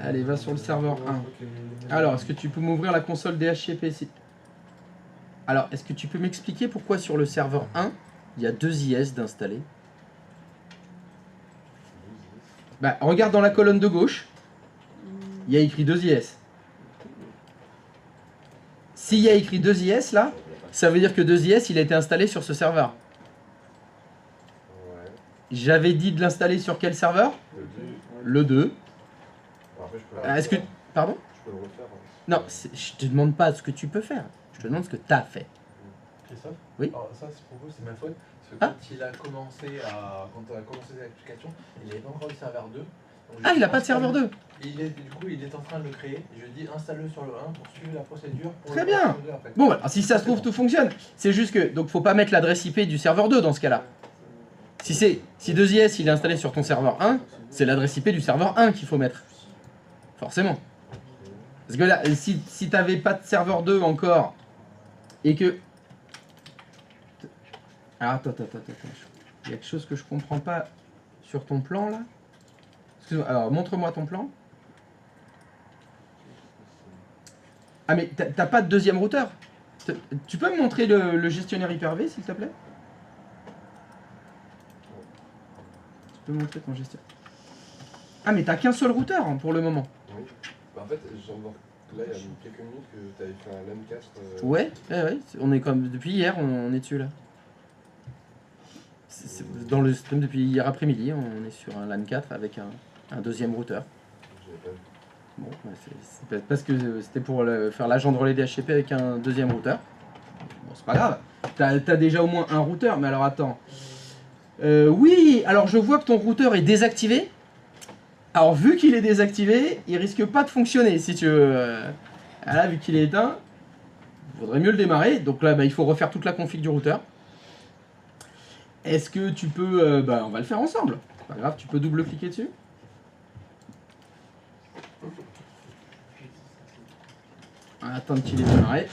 Allez, va sur le serveur 1. Alors, est-ce que tu peux m'ouvrir la console DHCP? Alors, est-ce que tu peux m'expliquer pourquoi sur le serveur 1, il y a 2 IS d'installés? Bah, regarde dans la colonne de gauche. Il y a écrit 2 IS. S'il y a écrit 2 IS là, ça veut dire que 2 IS, il a été installé sur ce serveur. ouais. J'avais dit de l'installer sur quel serveur? Le 2. Le 2. Après, je peux Est-ce que... Pardon? Je peux le refaire. Hein. Non, je te demande pas ce que tu peux faire. Je te demande ce que tu as fait. Christophe? Oui. Alors ça, pour vous, c'est ma faute. Parce que Ah. quand il a commencé quand on a commencé l'application, il n'avait pas encore le serveur 2. Donc, Ah, j'ai il a pas de installé- serveur 2. Du coup, il est en train de le créer. Je lui ai dit installe-le sur le 1 pour suivre la procédure. Pour Très le bien. serveur 2 après. Bon, alors, si ça se trouve, tout fonctionne. C'est juste que... Donc, faut pas mettre l'adresse IP du serveur 2 dans ce cas-là. Si 2IS, il est installé sur ton serveur 1, c'est l'adresse IP du serveur 1 qu'il faut mettre. Forcément. Parce que là, si t'avais pas de serveur 2 encore, et que... Alors, attends. Il y a quelque chose que je comprends pas sur ton plan, là. Excuse-moi, alors, montre-moi ton plan. Ah, mais t'as pas de deuxième routeur? Tu peux me montrer le gestionnaire Hyper-V, s'il te plaît? Tu peux me montrer ton gestionnaire? Ah, mais t'as qu'un seul routeur, hein, pour le moment. Oui. Bah, en fait, je viens de voir là, il y a quelques minutes que tu avais fait un LAN 4. Ouais, on est comme depuis hier, on est dessus là. C'est dans le système depuis hier après-midi, on est sur un LAN 4 avec un deuxième routeur. J'avais pas vu. Bon, ouais, c'est parce que c'était pour faire l'agent de relais DHCP avec un deuxième routeur. Bon, c'est pas grave. T'as déjà au moins un routeur, mais alors attends. Oui, alors je vois que ton routeur est désactivé. Alors vu qu'il est désactivé, il risque pas de fonctionner si tu veux. Là, vu qu'il est éteint, il vaudrait mieux le démarrer. Donc là, bah, il faut refaire toute la config du routeur. Est-ce que tu peux... bah, on va le faire ensemble. C'est pas grave, tu peux double-cliquer dessus. Attends qu'il ait démarré.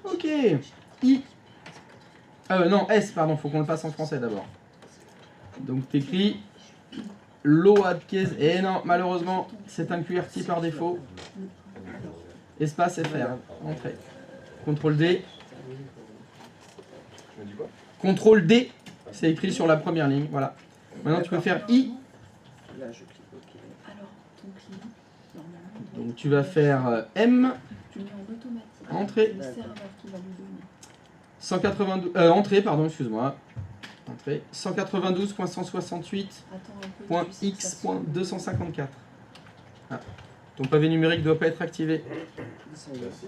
Ok. I. Non, S, pardon, faut qu'on le passe en français d'abord. Donc t'écris load case. Et non, malheureusement, c'est un QWERTY par défaut. Espace FR. Entrée. CTRL D. Tu m'as dit quoi? CTRL D. C'est écrit sur la première ligne. Voilà. Maintenant tu peux faire I. Là, je clique OK. Alors, ton client, normalement, Donc tu vas faire M. tu mets en automatique Entrée. le serveur qui va lui donner. 192. Entrée, pardon, excuse-moi. Entrée. 192.168. Attends un peu. Point tu sais que ça se- X.254. Ah. Ton pavé numérique doit pas être activé. Ça y est. Merci.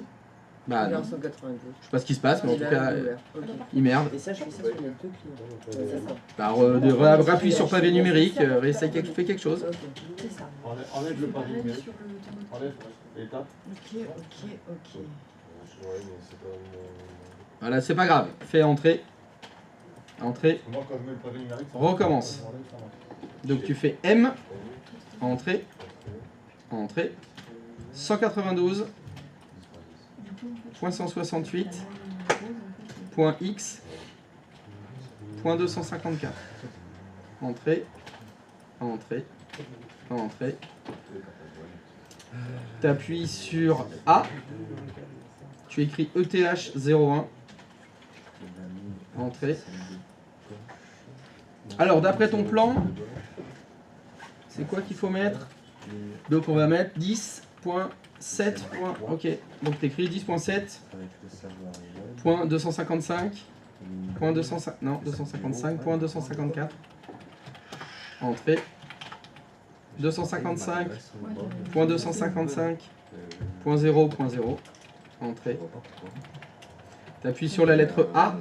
Bah Il est non. en 192. Je sais pas ce qui se passe, mais en Il tout a cas, ouvert. Ok. il merde. Et ça, je fais ça sur les deux clients. Ouais, c'est ça. Bah, rappuie sur pavé numérique, fais quelque chose. Ok. C'est ça. Enlève le pavé Pareil numérique. sur le ton Enlève l'étape. Ok. Ouais, mais c'est pas mon... Voilà, c'est pas grave. Fais entrer. Entrée. Moi, quand je mets le pavé numérique, ça Recommence. enlève, ça marche. Donc tu fais M. Entrée. Entrée. 192. Point 168. Point X. .254. Entrée, entrée, entrée. Tu appuies sur A. Tu écris ETH 01. Entrée. Alors, d'après ton plan, c'est quoi qu'il faut mettre? Donc, on va mettre 10.7. Ok, donc tu écris 10.7.255. Non, 255.254. Entrée. 255.255.0.0. Entrée. Tu appuies sur la lettre A.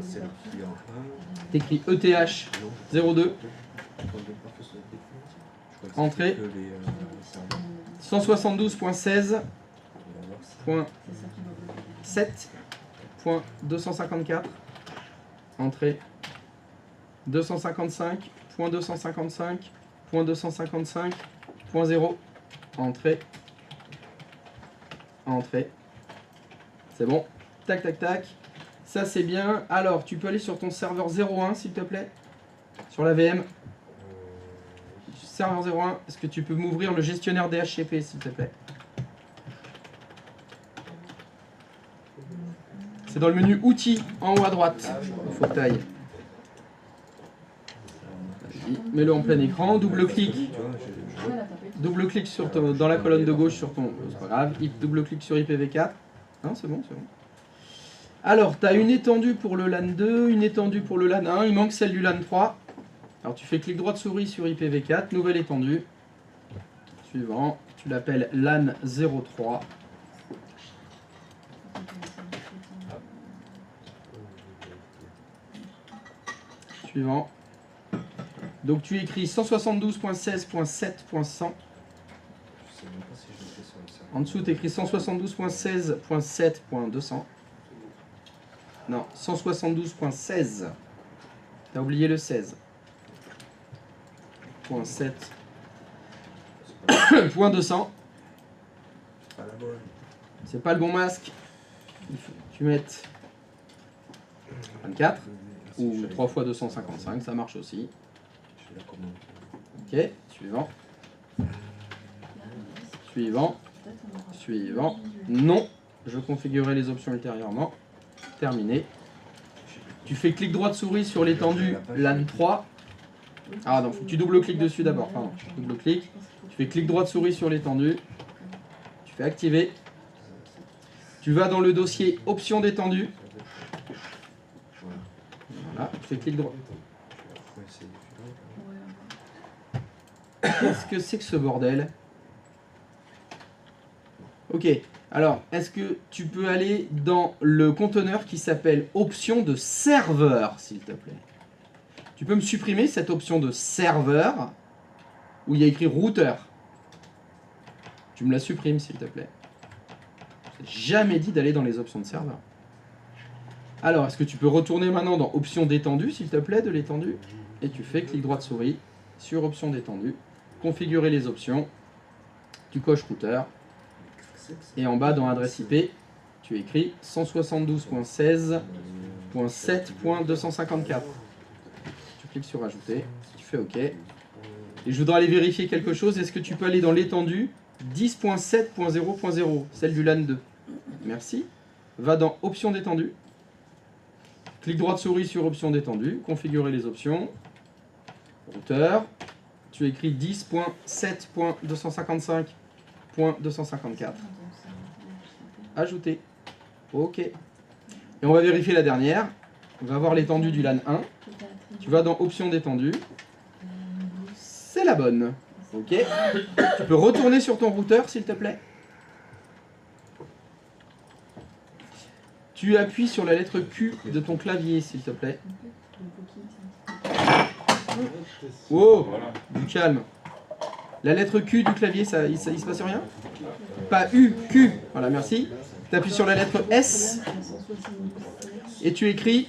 Tu écris ETH 02. Entrée. 172.16.7.254. Entrée. 255.255.255.0. Entrée. Entrée. C'est bon. Tac, tac, tac. Ça, c'est bien. Alors, tu peux aller sur ton serveur 01, s'il te plaît. Sur la VM. Serveur 01, est-ce que tu peux m'ouvrir le gestionnaire DHCP, s'il te plaît? C'est dans le menu Outils, en haut à droite. Il faut que tu ailles. Vas-y, mets-le en plein écran. Double-clic. Double-clic sur dans la colonne de gauche sur ton... C'est pas grave. Double-clic sur IPv4. Non, c'est bon, c'est bon. Alors, tu as une étendue pour le LAN 2, une étendue pour le LAN 1. Il manque celle du LAN 3. Alors, tu fais clic droit de souris sur IPv4. Nouvelle étendue. Suivant. Tu l'appelles LAN 03. Suivant. Donc tu écris 172.16.7.100. En dessous, tu écris 172.16.7.200. Non, 172.16. Tu as oublié le 16. .7.200. C'est pas le bon masque. Il faut que tu mettes 24 ou 3 x 255, ça marche aussi. Ok, suivant. Suivant. Suivant. Non, je configurerai les options ultérieurement. Terminé. Tu fais clic droit de souris sur l'étendue LAN 3. Ah non, faut que tu double-cliques dessus d'abord, pardon. Double-clic. Tu fais clic droit de souris sur l'étendue. Tu fais activer. Tu vas dans le dossier options d'étendue. Voilà, tu fais clic droit. Qu'est-ce que c'est que ce bordel? Ok, alors, est-ce que tu peux aller dans le conteneur qui s'appelle option de serveur, s'il te plaît? Tu peux me supprimer cette option de serveur où il y a écrit routeur. Tu me la supprimes, s'il te plaît. Je n'ai jamais dit d'aller dans les options de serveur. Alors, est-ce que tu peux retourner maintenant dans option d'étendue, s'il te plaît, de l'étendue? Et tu fais clic droit de souris sur option d'étendue, configurer les options, tu coches routeur, et en bas dans adresse IP, tu écris 172.16.7.254. Tu cliques sur ajouter, tu fais OK. Et je voudrais aller vérifier quelque chose. Est-ce que tu peux aller dans l'étendue 10.7.0.0, celle du LAN 2? Merci. Va dans options d'étendue. Clic droit de souris sur options d'étendue, configurer les options. Routeur. Tu écris 10.7.255.254. Ajouter. OK. Et on va vérifier la dernière. On va voir l'étendue du LAN 1. Tu vas dans options d'étendue. C'est la bonne. OK. Tu peux retourner sur ton routeur, s'il te plaît. Tu appuies sur la lettre Q de ton clavier, s'il te plaît. Oh, du calme. La lettre Q du clavier, il se passe rien? Pas U, Q. Voilà, merci. Tu appuies sur la lettre S et tu écris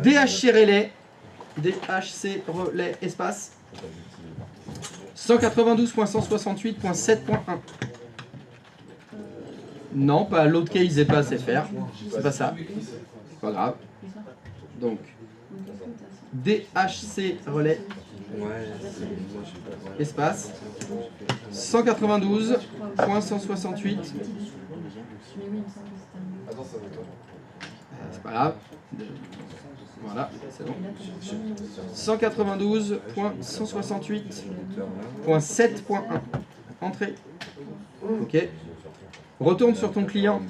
DHC relais, DHC relais espace 192.168.7.1. Non, pas l'autre case et pas SFR. C'est pas ça. C'est pas grave. Donc, DHC relais Ouais, moi j'ai pas. Ouais. espace 192.168. C'est pas grave. Voilà, c'est bon. 192.168.7.1. Entrée. Ok. Retourne sur ton client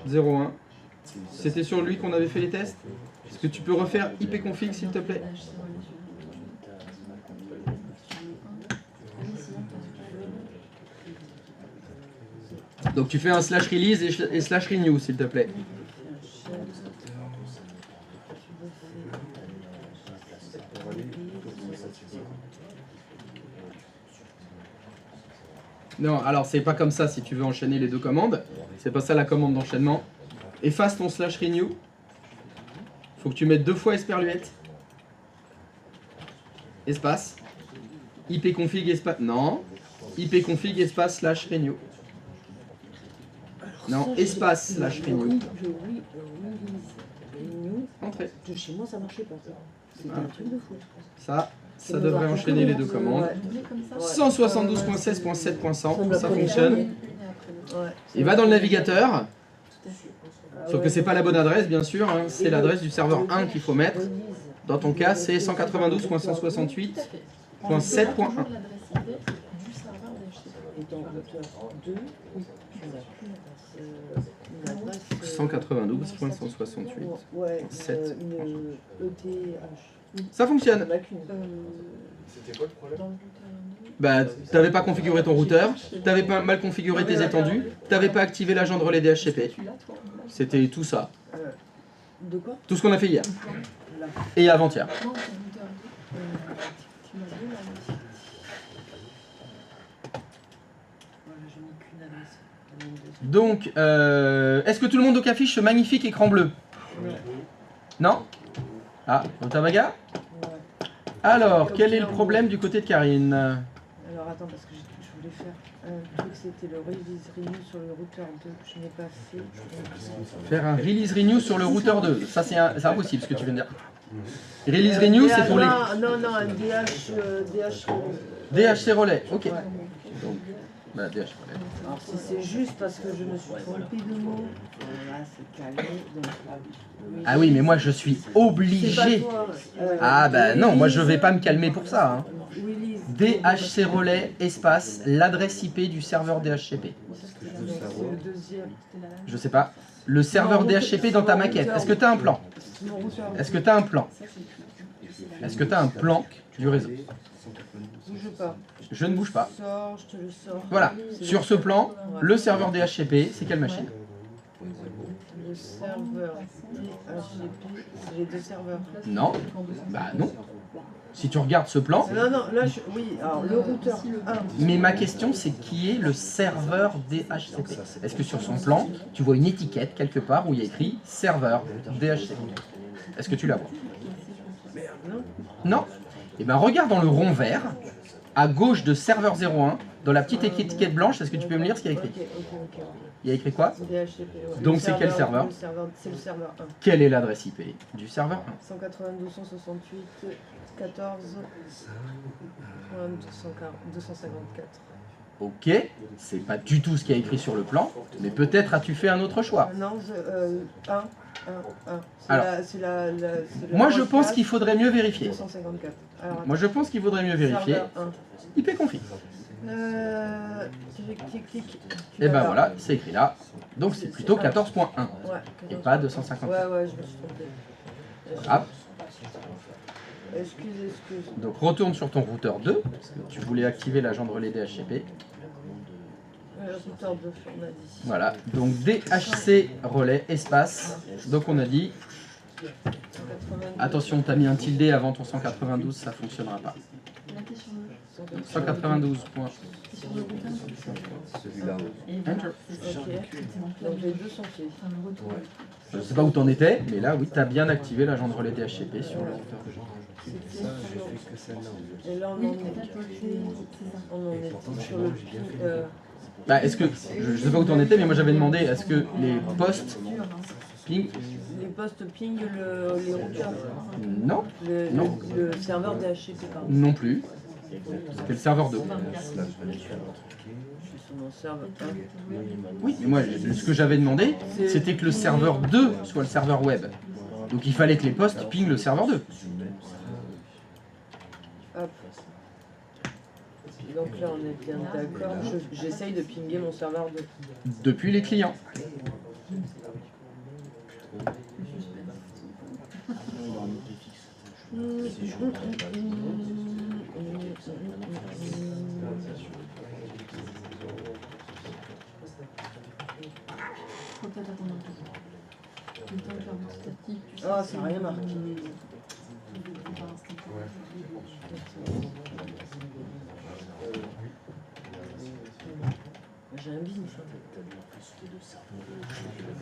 01. C'était sur lui qu'on avait fait les tests. Est-ce que tu peux refaire ipconfig s'il te plaît? Donc tu fais un slash release et slash renew s'il te plaît. Non, alors c'est pas comme ça si tu veux enchaîner les deux commandes. C'est pas ça la commande d'enchaînement. Efface ton slash renew. Faut que tu mettes 2 fois esperluette. Espace. ipconfig espace. Non. ipconfig espace slash renew. Non, espace slash renew. Entrée. De chez moi, ça marchait pas. C'était un truc de fou. Ça devrait enchaîner les deux commandes. 172.16.7.100, ça fonctionne. Il va dans le navigateur. Sauf que c'est pas la bonne adresse, bien sûr. Hein. C'est l'adresse du serveur 1 qu'il faut mettre. Dans ton cas, c'est 192.168.7.1. Et dans routeur 2, tu n'as plus une adresse. 192.168. Ouais, 7. une ETH. Ça fonctionne. On a qu'une. C'était quoi le problème? Bah, t'avais pas configuré ton routeur, t'avais pas mal configuré tes étendues, t'avais pas activé l'agent de relais DHCP. C'était tout ça. De quoi? Tout ce qu'on a fait hier. Là. Et avant-hier. Voilà, je n'ai qu'une adresse. Donc, est-ce que tout le monde donc affiche ce magnifique écran bleu? Non? Ah, Otamaga? Ouais. Alors, quel est le problème du côté de Karine? Alors attends, parce que je voulais faire un truc, c'était le release renew sur le routeur 2 que je n'ai pas fait. Faire un release renew sur le routeur 2. Ça, c'est impossible ce que tu viens de dire. Release renew, c'est pour les Non, un DHC. DHC relais. Ok. Ouais. Donc, bah, DHC relais. Alors si c'est juste parce que je me suis trompé de mot, là c'est calé. Donc, Ah oui, mais moi je suis obligé. Ah bah non, moi je vais pas me calmer pour ça. Hein. DHC relais espace l'adresse IP du serveur DHCP. Je sais pas. Le serveur DHCP dans ta maquette. Est-ce que tu as un plan? Est-ce que tu as un plan? Est-ce que tu as un plan du réseau? Bouge pas. Je ne bouge pas. Sors, je te le sors. Voilà. Sur ce plan, le serveur DHCP, c'est quelle machine? Le serveur DHCP, c'est les deux serveurs. Non. Bah non. Si tu regardes ce plan. Non, là, oui, alors le routeur 1. Mais ma question, c'est qui est le serveur DHCP? Est-ce que sur son plan, tu vois une étiquette quelque part où il y a écrit serveur DHCP? Est-ce que tu la vois? Non. Eh bien, regarde dans le rond vert, à gauche de serveur 01, dans la petite étiquette blanche, est-ce que tu peux me lire ce qu'il y a écrit? Il y a écrit quoi? DHCP, ouais. Donc c'est quel serveur? C'est le serveur 1. Quelle est l'adresse IP du serveur 1? 192.168, 14, 254. Ok, c'est pas du tout ce qu'il y a écrit sur le plan, mais peut-être as-tu fait un autre choix. Non, 1. Alors, moi je pense qu'il faudrait mieux vérifier. 254. Alors, Moi je pense qu'il faudrait mieux vérifier. serveur 1. ipconfig. Clic. Et ben voilà, c'est écrit là. Donc c'est plutôt 14.1 Ouais, et pas 250. Ouais, je me suis trompé. Hop. Excuse. Donc retourne sur ton routeur 2, parce que tu voulais activer l'agent de relais DHCP. Routeur 2, on a dit. Voilà, donc DHC relais espace. Donc on a dit, 192. attention, t'as mis un tilde avant ton 192, ça fonctionnera pas. 192 points. Celui-là. Enter. Ok. Donc les deux sont faits. Je sais pas où t'en étais, mais là oui, t'as bien activé l'agent de relais DHCP sur le routeur. Ça, j'ai fait que celle-là. Et là, on en est sur le Bah, est-ce que, je sais pas où t'en étais, mais moi j'avais demandé, est-ce que les postes Ping. Les postes ping les routeurs. Non, Non. Le serveur DHCP, pardon. non plus. C'était le serveur 2. Je suis sur mon serveur 1. Oui, mais moi, ce que j'avais demandé, c'était que le serveur 2 soit le serveur web. Donc il fallait que les postes pingent le serveur 2. Hop. Donc là, on est bien d'accord. J'essaye de pinguer mon serveur 2. Depuis les clients. Faut peut-être attendre un peu. Le temps de faire petit à petit, tu sais, Ah, c'est ça n'a rien marqué. par instinct. J'ai un business.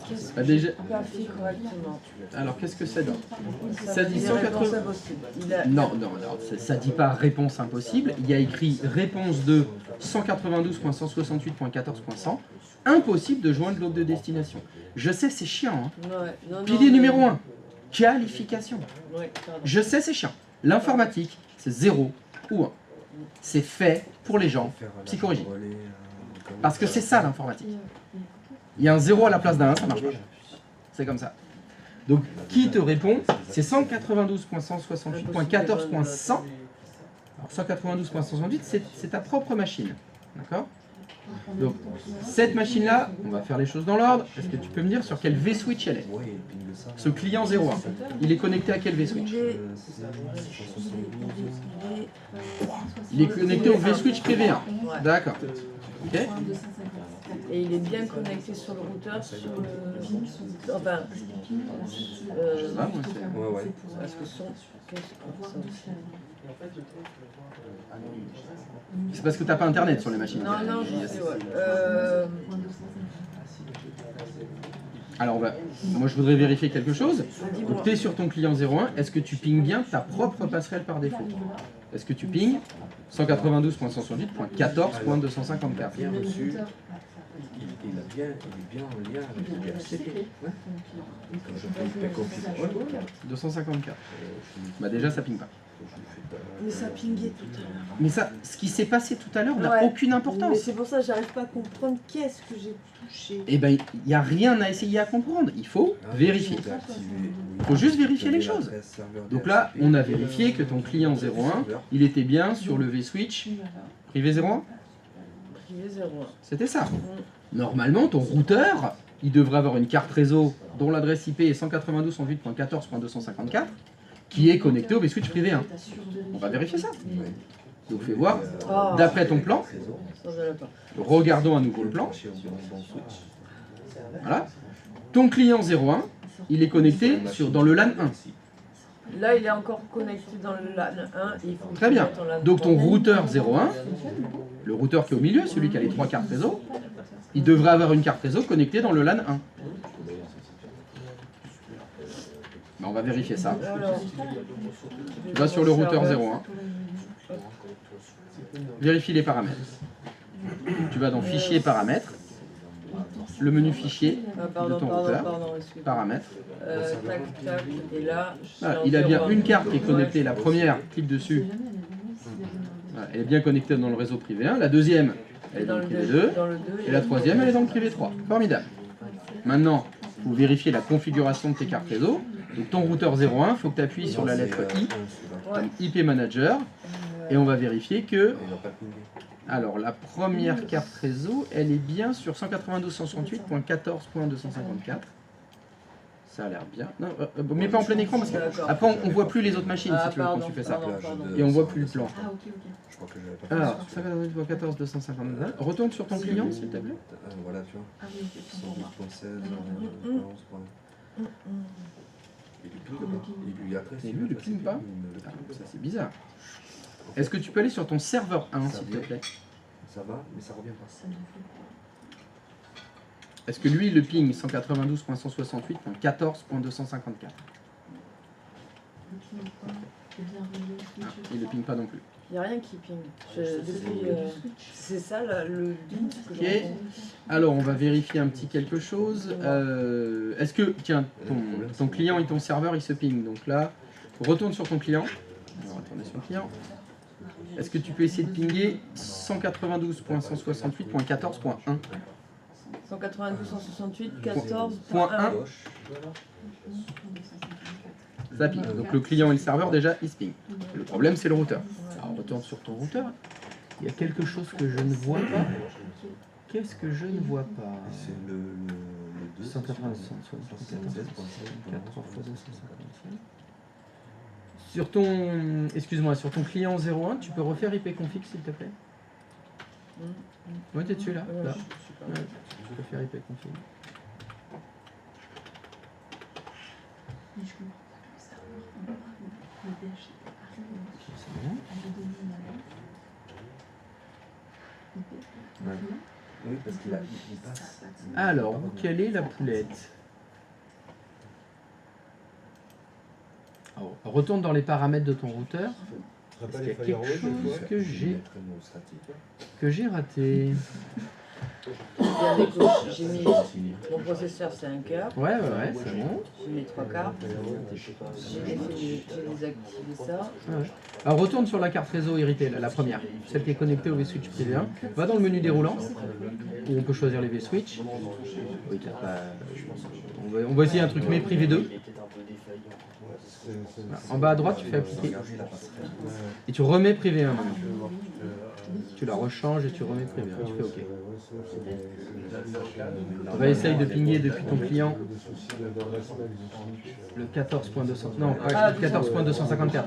Qu'est-ce Bah, que déjà- j'ai pas fait correctement? Alors qu'est-ce que ça donne? Ça dit dit réponse 180. impossible. Il a... Non, ça dit pas réponse impossible. Il y a écrit réponse de 192.168.14.100. Impossible de joindre l'autre de destination. Je sais, c'est chiant. Hein. Ouais, non, Pilier mais- numéro 1. Qualification. Ouais, pardon. Je sais, c'est chiant. L'informatique, c'est 0 ou 1. C'est fait pour les gens psychorigides. Parce que c'est ça l'informatique. Il y a un 0 à la place d'un 1, ça marche pas. C'est comme ça. Donc, qui te répond? C'est 192.168.14.100. Alors, 192.168, c'est ta propre machine. D'accord? Donc, cette machine-là, on va faire les choses dans l'ordre. Est-ce que tu peux me dire sur quel vSwitch elle est? Ce client 01, il est connecté à quel vSwitch? Il est connecté au vSwitch privé 1. D'accord. Ok. Et il est bien connecté sur le routeur, sur le... Enfin... Je sais pas, moi, c'est- Ouais. Parce que son... C'est parce que t'as pas internet sur les machines. Non, non, je sais, ouais. Alors, moi je voudrais vérifier quelque chose. Dis-moi. Tu es sur ton client 01, est-ce que tu pinges bien ta propre passerelle par défaut? Est-ce que tu pinges 192.168.14.254? Bien reçu. Il est bien en lien avec le DHCP. Ouais. Quand je fais le configuration, 254. Bah déjà ça ping pas. Mais ça pinguait tout à l'heure. Mais ça, ce qui s'est passé tout à l'heure n'a Ouais. aucune Mais importance. c'est pour ça que j'arrive pas à comprendre qu'est-ce que j'ai touché. Eh ben, il n'y a rien à essayer à comprendre. Il faut vérifier. Il faut juste vérifier les choses. Donc là, on a vérifié que ton client 01, il était bien sur le vSwitch privé 01. Privé 01. C'était ça. Normalement, ton routeur, il devrait avoir une carte réseau dont l'adresse IP est 192.168.14.254 qui est connectée au vSwitch privé 1. On va vérifier ça. Donc fais voir, Oh. d'après ton plan, Ça, je l'ai pas. regardons à nouveau le plan. Voilà. Ton client 01, il est connecté dans le LAN 1. Là, il est encore connecté dans le LAN 1. Il faut Très bien. mettre en LAN Donc ton 3. routeur 01, le routeur qui est au milieu, celui qui a les 3 cartes réseau, il devrait avoir une carte réseau connectée dans le LAN 1. Ben, on va vérifier ça. Alors, Tu vas sur le routeur 01, vérifie les paramètres. Tu vas dans Fichier paramètres, le menu Fichier Ah, de pardon, ton pardon, routeur, pardon, excuse-moi. paramètres. Tac, tac, et là, je suis Voilà, en il a bien 01. une carte qui est connectée, la première, clique dessus. Voilà, elle est bien connectée dans le réseau privé 1, la deuxième, elle est dans le privé 2, dans le 2, et la troisième, elle est dans le privé 3. Formidable. Maintenant, il faut vérifier la configuration de tes cartes réseau. Donc ton routeur 01, il faut que tu appuies sur la lettre I, comme IP Manager, et on va vérifier que... Alors, la première carte réseau, elle est bien sur 192.168.14.254. Ça a l'air bien. Non, mais pas en plein écran parce qu'après on voit plus les autres machines si tu veux quand tu fais ça. Et on voit plus le plan. Ah, ok, ok. Je crois que je l'avais pas Alors, 192.14.252. Retourne sur ton client s'il te plaît. Voilà, tu vois. Ah oui, ok, je comprends. 112.16, 11. Il lui ping pas. Il lui après. Et lui, il le ping pas. Ah, ça c'est bizarre. Est-ce que tu peux aller sur ton serveur 1 s'il te plaît? Ça va, mais ça revient pas. Est-ce que lui, il le ping 192.168.14.254? Il ne ping pas non plus. Il n'y a rien qui ping. C'est ça le doute que Ok. je rencontre. Alors, on va vérifier un petit quelque chose. Est-ce que, tiens, ton client et ton serveur, ils se ping. Donc là, retourne sur ton client. On va retourner sur le client. Est-ce que tu peux essayer de pinguer 192.168.14.1 192.168.14.1. Ça ping. Donc le client et le serveur, déjà, ils se ping. Le problème, c'est le routeur. Alors, on retourne sur ton routeur. Il y a quelque chose que je ne vois pas. Qu'est-ce que je ne vois pas? C'est le 180. Sur ton, excuse-moi, sur ton client 01, tu peux refaire ipconfig s'il te plaît? Ouais, t'es dessus là, là. Ouais, tu peux faire ipconfig. Oui, parce qu'il passe. Alors, quelle est la poulette? Alors, retourne dans les paramètres de ton routeur. Parce qu'il y a quelque chose que j'ai raté. J'ai mis mon processeur, c'est un cœur. Ouais, c'est bon. J'ai mis 3 cartes. J'ai désactivé ça. Ouais. Alors retourne sur la carte réseau héritée, la première, celle qui est connectée au vSwitch privé 1. Va dans le menu déroulant, où on peut choisir les vSwitch. Oui, on va essayer un truc mais privé 2. Voilà. En bas à droite, tu fais appliquer. Et tu remets privé 1 maintenant. Tu la rechanges et tu remets privé 1. Tu fais OK. On va essayer de pinguer depuis ton client le 14.200. Non, pas le 14.254.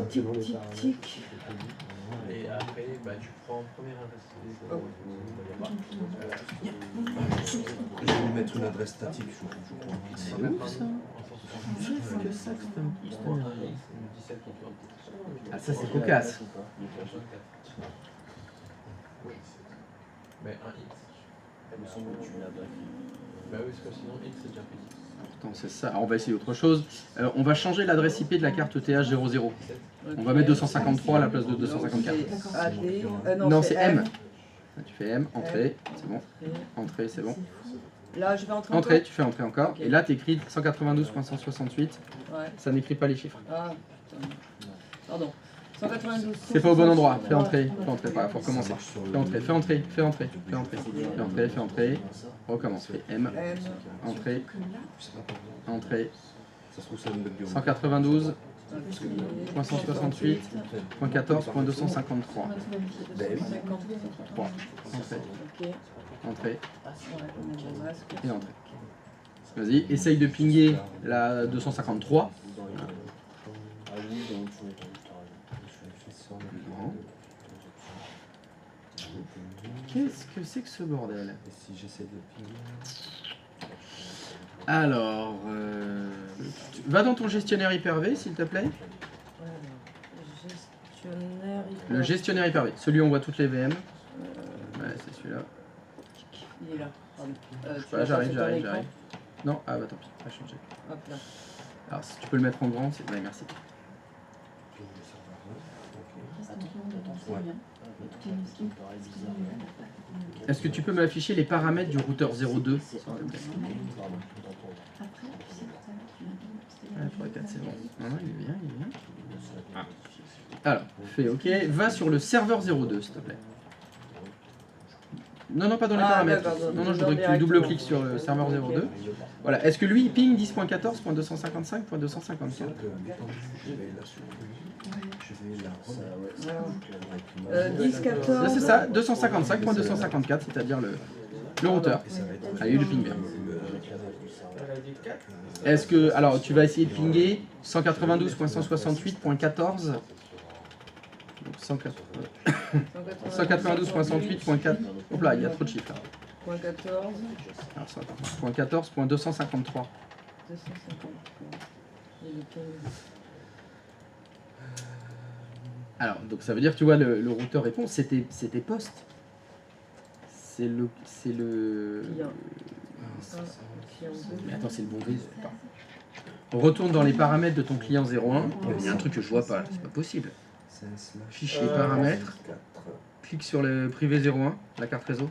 Tic, tic, tic. Et après, tu prends première adresse. Je vais lui mettre une adresse statique, je crois. C'est ouf ça. Qu'est-ce que ça que c'est un petit peu. Ah, ça c'est cocasse. Mais un X. Bah oui, parce que sinon X c'est déjà petit. Attends, c'est ça. Alors, on va essayer autre chose. On va changer l'adresse IP de la carte TH00. On va mettre 253 à la place de 254. Non, c'est M. Tu fais M, entrée, c'est bon. Entrée, c'est bon. Là, je vais entrer. Entrée, tu fais entrer encore. Et là, tu écris 192.168. Ouais. Ça n'écrit pas les chiffres. Ah, putain. Pardon. 192. C'est pas au bon endroit. Fais entrer, faut recommencer. Fais entrer. Recommence. Fais M. Entrée. 192.168.14.253. Entrée. Et entrée. Vas-y, essaye de pinguer la 253. Qu'est-ce que c'est que ce bordel? Si j'essaie de pinguer. Alors, va dans ton gestionnaire Hyper-V, s'il te plaît. Le gestionnaire Hyper-V, celui où on voit toutes les VM. Ouais, c'est celui-là. Il est là. J'arrive. Non, ah bah tant pis, pas changé. Hop là. Alors, si tu peux le mettre en grand, c'est... Ouais, merci. Est-ce que tu peux m'afficher les paramètres du routeur 02? 3, 4, c'est bon. Non, il est bien. Ah. Alors, fais OK. Va sur le serveur 02, s'il te plaît. Non, pas dans les paramètres. Non, je voudrais que tu double-cliques sur le serveur 02. Voilà. Est-ce que lui, il ping 10.14.255.255? 10, 14. C'est ça, 255.254, c'est-à-dire le routeur. Allez, il le ping bien. Est-ce que... Alors, tu vas essayer de pinguer 192.168.14. 192.168.4. Hop là, il y a trop de chiffres là. Point 14. Alors, ça, point 14.253. Alors, donc ça veut dire que tu vois, le routeur répond, c'était poste. C'est client 2. Mais attends, c'est le bon V. On retourne dans les paramètres de ton client 01. Il y a un truc que je vois pas, là. C'est pas possible. Fichier paramètres. Clique sur le privé 01, la carte réseau.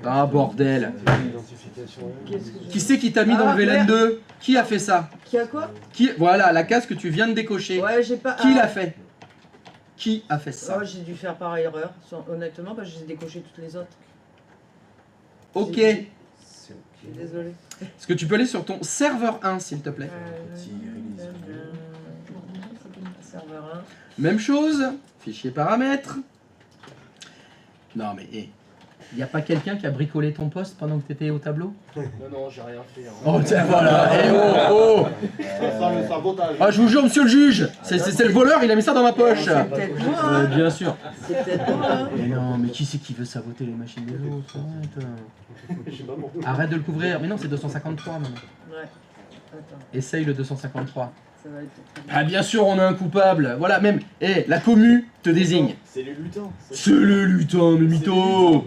Ah bordel. Qui c'est qui t'a mis dans le VLAN2? Qui a fait ça? Qui a quoi? Voilà, la case que tu viens de décocher. Ouais, j'ai pas. Qui l'a fait? Qui a fait ça? Oh, j'ai dû faire par erreur, honnêtement, parce que j'ai décoché toutes les autres. Ok. Je suis désolée. Est-ce que tu peux aller sur ton serveur 1, s'il te plaît? Serveur 1. Même chose. Fichier paramètres. Non mais, il n'y a pas quelqu'un qui a bricolé ton poste pendant que tu étais au tableau? Non, j'ai rien fait. Hein. Oh tiens, voilà. Eh oh, oh. Ça sent le sabotage. Ah, je vous jure, monsieur le juge, c'est le voleur, il a mis ça dans ma poche. C'est peut-être moi, hein. Bien sûr. C'est peut-être moi, hein. Mais non, mais qui c'est qui veut saboter les machines des autres? Je sais pas pourquoi. Arrête de le couvrir. Mais non, c'est 253 maintenant. Ouais. Attends, Essaye le 253. ça va être. Ah bien sûr, on a un coupable. Voilà, même, la commu te désigne. C'est les lutins. C'est le lutin, le mytho.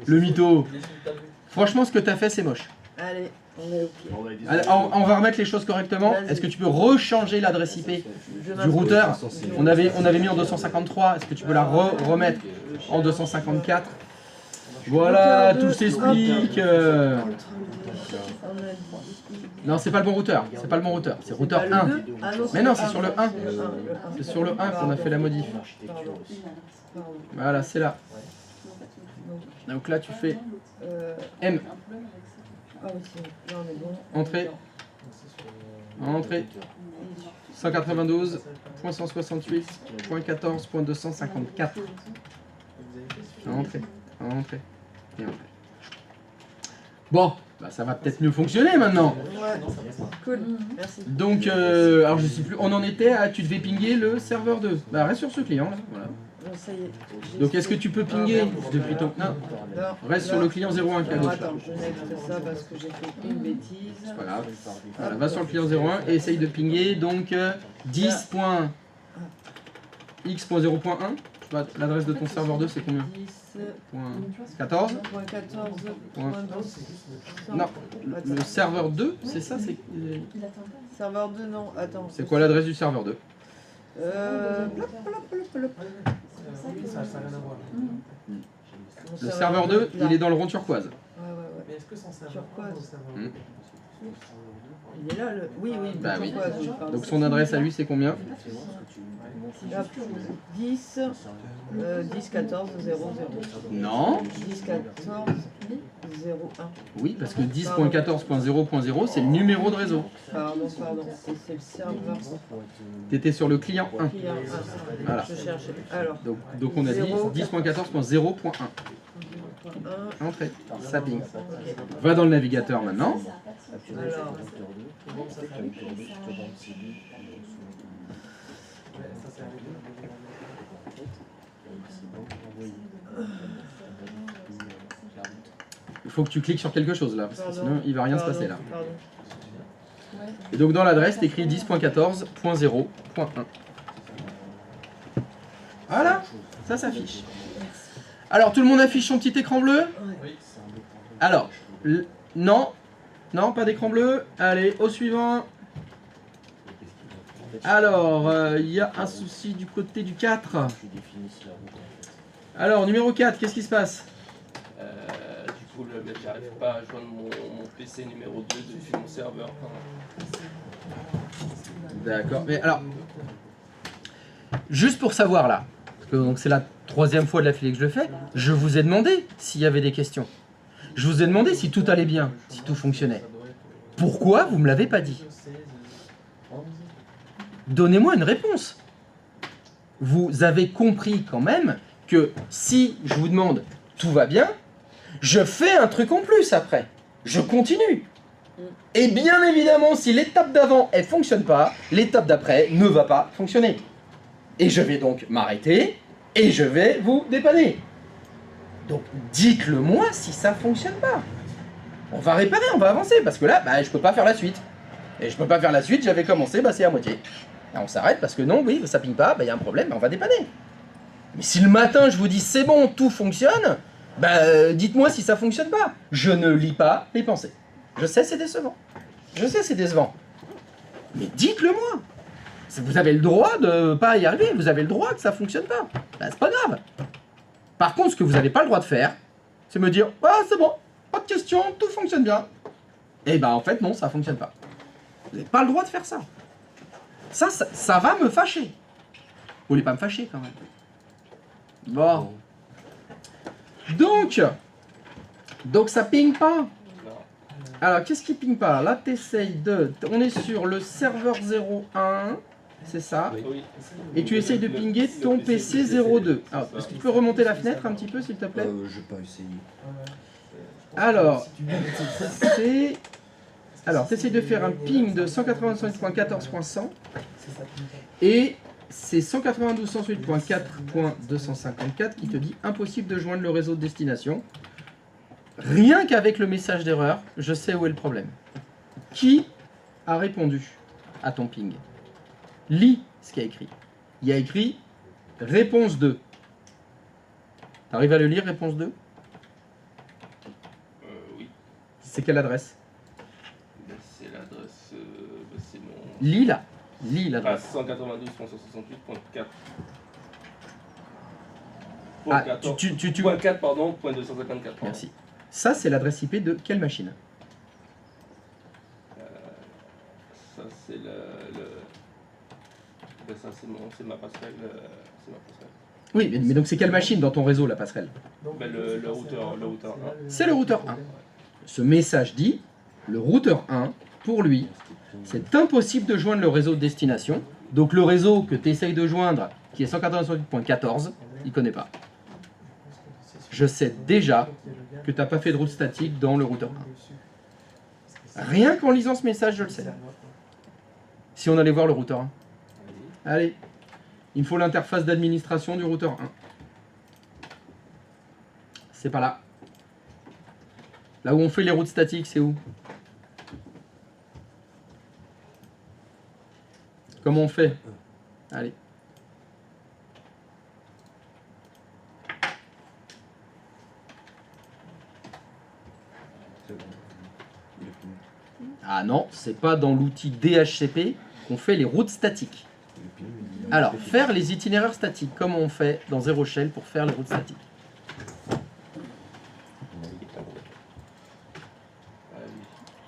Le mytho. Franchement, ce que t'as fait, c'est moche. Allez, on est ok. Allez, on va remettre les choses correctement. Vas-y. Est-ce que tu peux rechanger l'adresse IP du routeur? On avait mis en 253. Est-ce que tu peux la remettre en 254? Voilà, tout s'explique. Non, c'est pas le bon routeur. C'est pas le bon routeur. C'est routeur 1. Mais non, c'est sur le 1. C'est sur le 1 qu'on a fait la modif. Voilà, c'est là. Donc là, tu fais M. Ah oui, c'est là, on est bon. Entrée. Entrée. 192.168.14.254. Entrée. Entrée. Et entrée. Bon, bah ça va peut-être mieux fonctionner maintenant. Ouais, cool, merci. Donc, alors je sais plus, on en était à, tu devais pinguer le serveur 2. Bah reste sur ce client là, voilà. Bon, ça y est. Donc est-ce que tu peux pinguer depuis ton... Non, reste sur le client 01 qui est à gauche. Attends, je next ça parce que j'ai fait une bêtise. C'est pas grave. Voilà, va sur le client 01 et essaye de pinguer donc 10.x.0.1. L'adresse de ton serveur 2 c'est combien? 14. Non, le serveur 2, c'est ça, c'est... Serveur 2, non, attends. C'est quoi l'adresse du serveur 2? Le serveur 2, il est dans le rond turquoise. Ouais. Mais est-ce que son serveur Turquoise. Hmm. Il est là, le... Oui, Bah oui. turquoise, oui, pardon. Donc son adresse à lui c'est combien? 10, 10, 14, 0, 0. Non. 10, 14, 0, 1. Oui, parce que 10.14.0.0 c'est le numéro de réseau. Pardon. Et c'est le serveur. T'étais sur le client 1. Client 1. Voilà. Je cherchais. Alors. Donc on a dit 10.14.0.1. 1. Entrée. Ça ping. Va dans le navigateur maintenant. Alors. Il faut que tu cliques sur quelque chose là, parce que sinon il va rien se passer là. Pardon. Et donc dans l'adresse, t'écris 10.14.0.1. Voilà, ça s'affiche. Alors tout le monde affiche son petit écran bleu? Alors, non, pas d'écran bleu. Allez, au suivant. Alors, il y a un souci du côté du 4. Alors, numéro 4, qu'est-ce qui se passe? Du coup, j'arrive pas à joindre mon PC numéro 2 depuis mon serveur. D'accord, mais alors, juste pour savoir là, parce que donc c'est la 3e fois de l'affilée que je le fais, je vous ai demandé s'il y avait des questions. Je vous ai demandé si tout allait bien, si tout fonctionnait. Pourquoi vous me l'avez pas dit? Donnez-moi une réponse. Vous avez compris quand même que si je vous demande tout va bien, je fais un truc en plus après. Je continue. Et bien évidemment, si l'étape d'avant elle fonctionne pas, l'étape d'après ne va pas fonctionner. Et je vais donc m'arrêter et je vais vous dépanner. Donc dites-le moi si ça fonctionne pas. On va réparer, on va avancer parce que là, je peux pas faire la suite. Et je peux pas faire la suite, j'avais commencé, c'est à moitié. Là, on s'arrête parce que non, oui, ça ping pas, y a un problème, on va dépanner. Mais si le matin je vous dis c'est bon, tout fonctionne, Dites-moi si ça fonctionne pas. Je ne lis pas les pensées. Je sais, c'est décevant. Je sais, c'est décevant. Mais dites-le moi. Vous avez le droit de pas y arriver. Vous avez le droit que ça fonctionne pas. C'est pas grave. Par contre, ce que vous n'avez pas le droit de faire, c'est me dire, ah, c'est bon, pas de question, tout fonctionne bien. Et en fait, non, ça fonctionne pas. Vous n'avez pas le droit de faire ça. Ça va me fâcher. Vous voulez pas me fâcher quand même. Bon. Donc ça ping pas. Alors, qu'est-ce qui ping pas? Là, t'essayes de... On est sur le serveur 01, c'est ça? Oui. Et tu essayes de pinguer ton PC 02. Alors, est-ce que tu peux remonter la fenêtre un petit peu, s'il te plaît? Je vais pas essayer. Alors, c'est... Alors, t'essayes de faire un ping de 195.14.100 et c'est 192.168.4.254 qui te dit impossible de joindre le réseau de destination. Rien qu'avec le message d'erreur, je sais où est le problème. Qui a répondu à ton ping? Lis ce qu'il y a écrit. Il y a écrit réponse 2. T'arrives à le lire, réponse 2? Oui. C'est quelle adresse? C'est l'adresse. C'est mon. Lis là. Lis l'adresse. 192.168.4. Ah, Point 4, pardon, point 254. Merci. Ça, c'est l'adresse IP de quelle machine? Ça, c'est ça, c'est ma passerelle. C'est ma passerelle. Oui, mais donc c'est quelle machine dans ton réseau, la passerelle? Le routeur 1. C'est le routeur 1. Ce message dit, le routeur 1, pour lui, c'est impossible de joindre le réseau de destination. Donc le réseau que tu essayes de joindre, qui est 198.14, il ne connaît pas. Je sais déjà que tu n'as pas fait de route statique dans le routeur 1. Rien qu'en lisant ce message, je le sais. Si on allait voir le routeur 1. Allez, il me faut l'interface d'administration du routeur 1. C'est pas là. Là où on fait les routes statiques, c'est où? Comment on fait? Allez. Ah non, c'est pas dans l'outil DHCP qu'on fait les routes statiques. Alors, faire les itinéraires statiques, comment on fait dans Zero Shell pour faire les routes statiques?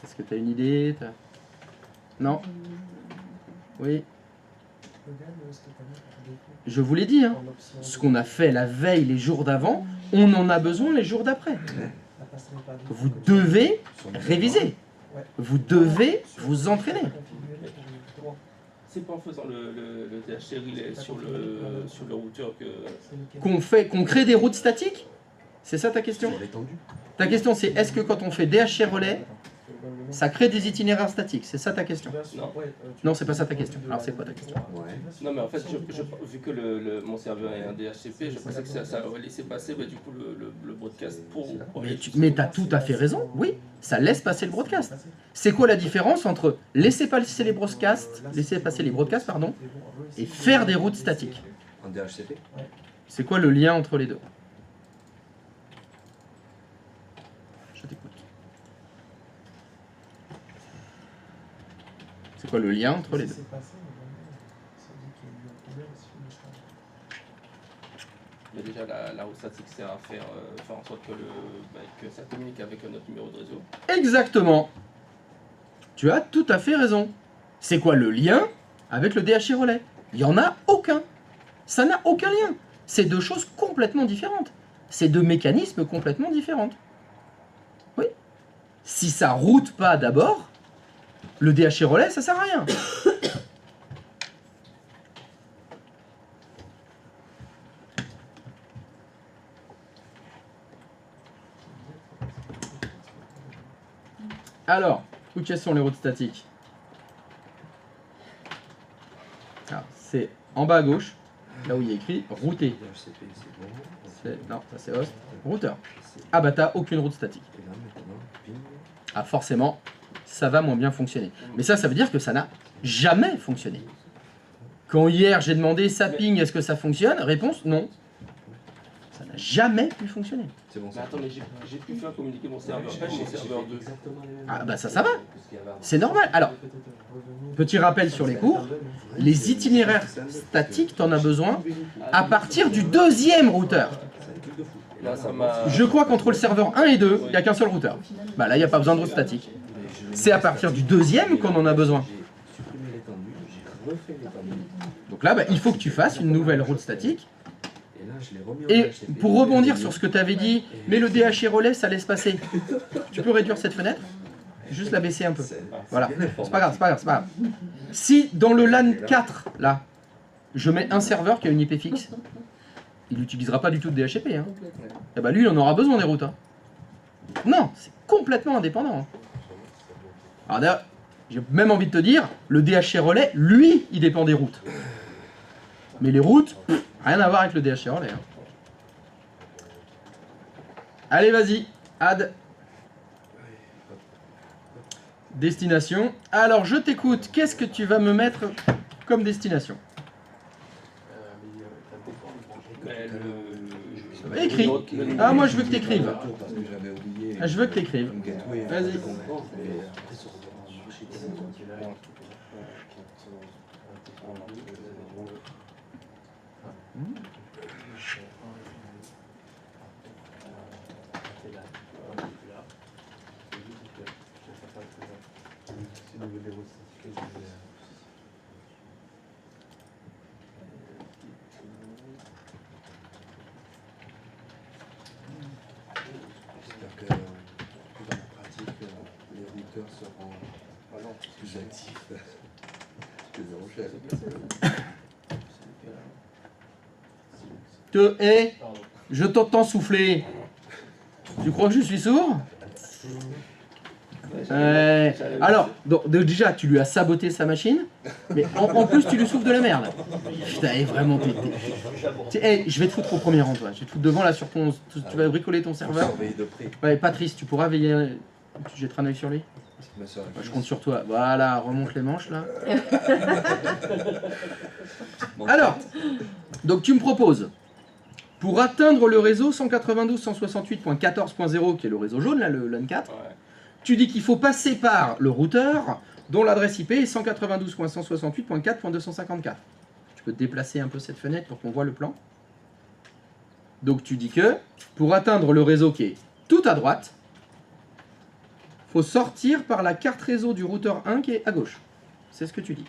Est-ce que tu as une idée? Non? Oui? Je vous l'ai dit, hein. Ce qu'on a fait la veille, les jours d'avant, on en a besoin les jours d'après. Vous devez réviser. Vous devez vous entraîner. C'est pas en faisant le DHC relay sur le routeur qu'on crée des routes statiques? C'est ça ta question? Ta question c'est est-ce que quand on fait DHC relais, ça crée des itinéraires statiques? C'est ça ta question? Non. Non, c'est pas ça ta question. Alors c'est quoi ta question? Non, mais en fait, vu que mon serveur est un DHCP, je pensais que ça aurait laissé passer du coup le broadcast pour mais tu as tout à fait raison, oui, ça laisse passer le broadcast. C'est quoi la différence entre laisser passer les broadcasts, et faire des routes statiques? En DHCP? C'est quoi le lien entre les deux? Je t'écoute. C'est quoi le lien entre les deux? Il y a déjà la route statique sert à faire en sorte que ça communique avec notre numéro de réseau. Exactement. Tu as tout à fait raison. C'est quoi le lien avec le DHC relais? Il n'y en a aucun. Ça n'a aucun lien. C'est deux choses complètement différentes. C'est deux mécanismes complètement différents. Oui. Si ça route pas d'abord, le DHC relais, ça sert à rien. Alors, où quelles sont les routes statiques? C'est en bas à gauche, là où il y a écrit router. Non, ça c'est host. Routeur. Ah bah t'as aucune route statique. Ah forcément, ça va moins bien fonctionner. Mais ça veut dire que ça n'a jamais fonctionné. Quand hier j'ai demandé ça ping, est-ce que ça fonctionne? Réponse non. Ça n'a jamais pu fonctionner. C'est bon Mais ça. attends, mais j'ai pu faire communiquer mon serveur 1 et mon serveur 2. Ah bah ça va. C'est normal. Alors, petit rappel sur les cours, les itinéraires statiques, t'en as besoin à partir du deuxième routeur. Là, ça m'a. Je crois qu'entre le serveur 1 et 2, il n'y a qu'un seul routeur. Bah là, il n'y a pas besoin de route statique. C'est à partir du deuxième qu'on en a besoin. J'ai supprimé l'étendue, j'ai refait l'étendue. Donc là, bah, il faut que tu fasses une nouvelle route statique. Et là, je l'ai remis en Et DHCP. pour rebondir sur ce que tu avais dit, mais le DHI relais, ça laisse passer. Tu peux réduire cette fenêtre, juste la baisser un peu. Voilà, c'est pas grave, c'est pas grave, c'est pas grave. Si dans le LAN 4, là, je mets un serveur qui a une IP fixe, il n'utilisera pas du tout de DHCP. Hein. Et bah lui, il en aura besoin des routes. Hein. Non, c'est complètement indépendant. Hein. Alors d'ailleurs, j'ai même envie de te dire, le DHC relais, lui, il dépend des routes. Mais les routes, rien à voir avec le DHC relais. Hein. Allez, vas-y, add. Destination. Alors, je t'écoute. Qu'est-ce que tu vas me mettre comme destination? Écris. Ah, moi, je veux que tu écrives. Parce que j'avais oublié. Ah, je veux que tu écrives. Comme gateway, Vas-y. J'espère que dans la pratique, les routeurs seront plus actifs que Zéro Chef. Je t'entends souffler. Tu crois que je suis sourd? Alors, donc, déjà, tu lui as saboté sa machine, mais en plus, tu lui souffles de la merde. Putain, vraiment pété. Je vais te foutre au premier rang, toi. Je vais te foutre devant, là, sur ton... Tu vas bricoler ton serveur. Surveiller de près. Ouais, Patrice, tu pourras veiller... Tu jetteras un œil sur lui? Ma soeur est Je compte sur toi. Voilà, remonte les manches, là. Alors, donc tu me proposes, pour atteindre le réseau 192.168.14.0, qui est le réseau jaune, là, le LAN 4, Ouais. tu dis qu'il faut passer par le routeur dont l'adresse IP est 192.168.4.254. Tu peux te déplacer un peu cette fenêtre pour qu'on voit le plan. Donc tu dis que pour atteindre le réseau qui est tout à droite, il faut sortir par la carte réseau du routeur 1 qui est à gauche. C'est ce que tu dis.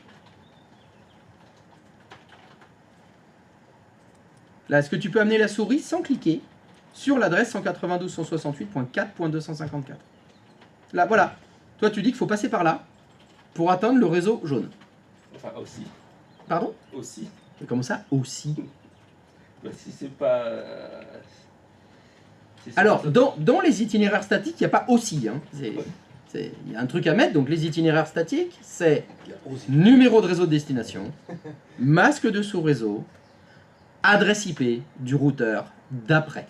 Là, est-ce que tu peux amener la souris sans cliquer sur l'adresse 192.168.4.254? Là, voilà. Toi, tu dis qu'il faut passer par là pour atteindre le réseau jaune. Enfin, aussi. Pardon? Aussi. Mais comment ça, aussi? Bah, si c'est pas. Si c'est Alors, pas- dans les itinéraires statiques, il n'y a pas aussi. Hein. Il y a un truc à mettre. Donc, les itinéraires statiques, c'est numéro de réseau de destination, masque de sous-réseau, adresse IP du routeur d'après.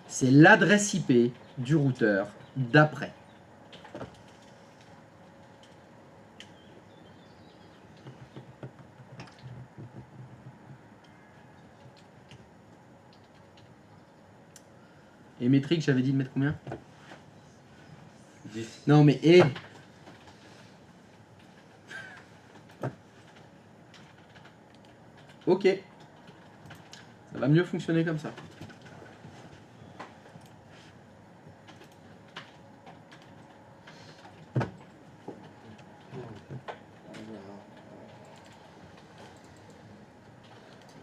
C'est l'adresse IP du routeur d'après. Et métrique, j'avais dit de mettre combien? 10. Non mais Ok. Ça va mieux fonctionner comme ça.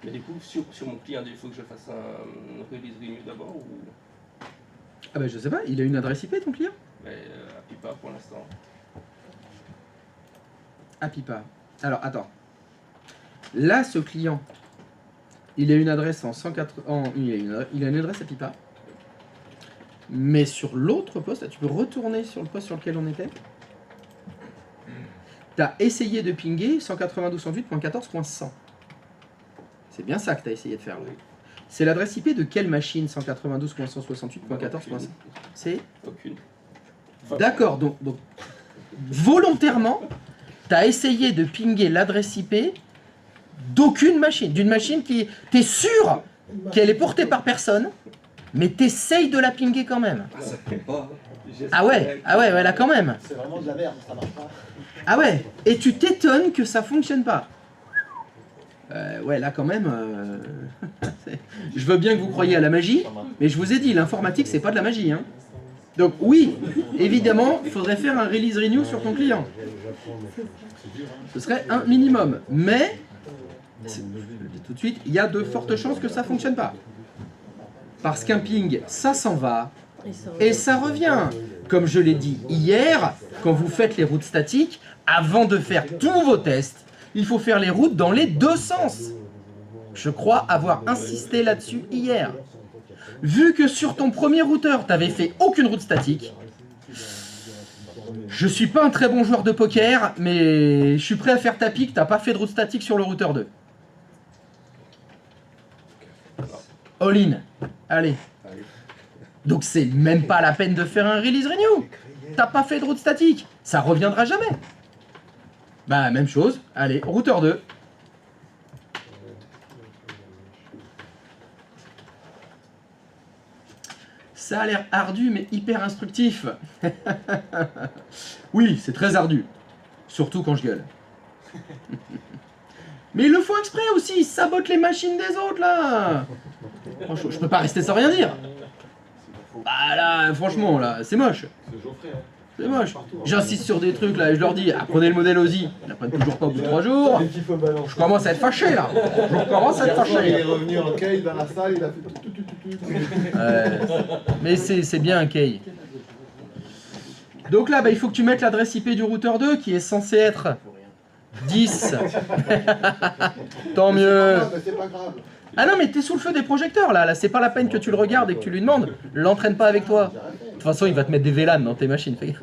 Mais du coup, sur mon client, il faut que je fasse un release renew d'abord ou. Ah bah je sais pas, il a une adresse IP ton client? Mais appuie pas pour l'instant. Ah Pipa. Alors attends. Là ce client, il a une adresse en 180. Il a une adresse à Pipa. Mais sur l'autre poste, là, tu peux retourner sur le poste sur lequel on était. Tu as essayé de pinguer 192.168.14.100. C'est bien ça que tu as essayé de faire. Là. C'est l'adresse IP de quelle machine 192.168.14.100? C'est Aucune. Enfin, D'accord, donc volontairement, tu as essayé de pinguer l'adresse IP d'aucune machine, d'une machine qui... T'es sûr qu'elle est portée par personne, mais t'essayes de la pinguer quand même. Ah, ça fait pas. Ah ouais, là quand même. C'est vraiment de la merde, ça marche pas. Ah ouais, et tu t'étonnes que ça fonctionne pas. Ouais, là quand même, je veux bien que vous croyiez à la magie, mais je vous ai dit, l'informatique c'est pas de la magie. Hein. Donc oui, évidemment, il faudrait faire un release renew sur ton client. Ce serait un minimum, mais je le dis tout de suite, il y a de fortes chances que ça fonctionne pas. Parce qu'un ping, ça s'en va et ça revient. Comme je l'ai dit hier, quand vous faites les routes statiques, avant de faire tous vos tests, il faut faire les routes dans les deux sens. Je crois avoir insisté là-dessus hier. Vu que sur ton premier routeur, tu n'avais fait aucune route statique, je suis pas un très bon joueur de poker, mais je suis prêt à faire ta pique, tu n'as pas fait de route statique sur le routeur 2. All in. Allez. Donc c'est même pas la peine de faire un release renew. T'as pas fait de route statique. Ça reviendra jamais. Bah même chose. Allez, routeur 2. Ça a l'air ardu mais hyper instructif. Oui, c'est très ardu. Surtout quand je gueule. Mais ils le font exprès aussi, ils sabotent les machines des autres là. Franchement, je peux pas rester sans rien dire. Bah là, franchement, là, c'est moche. C'est moche. J'insiste sur des trucs là et je leur dis, apprenez le modèle OSI. Ils n'apprennent toujours pas au bout de 3 jours. Je commence à être fâché là. Je commence à être Il fâché. est revenu en cage dans la salle, il a fait tout. Mais c'est bien un key. Donc là, bah, il faut que tu mettes l'adresse IP du routeur 2 qui est censé être 10. Tant mieux. C'est pas grave. Ah non, mais t'es sous le feu des projecteurs là, c'est pas la peine que tu le regardes et que tu lui demandes. L'entraîne pas avec toi. De toute façon, il va te mettre des VLAN dans tes machines. Fais gaffe.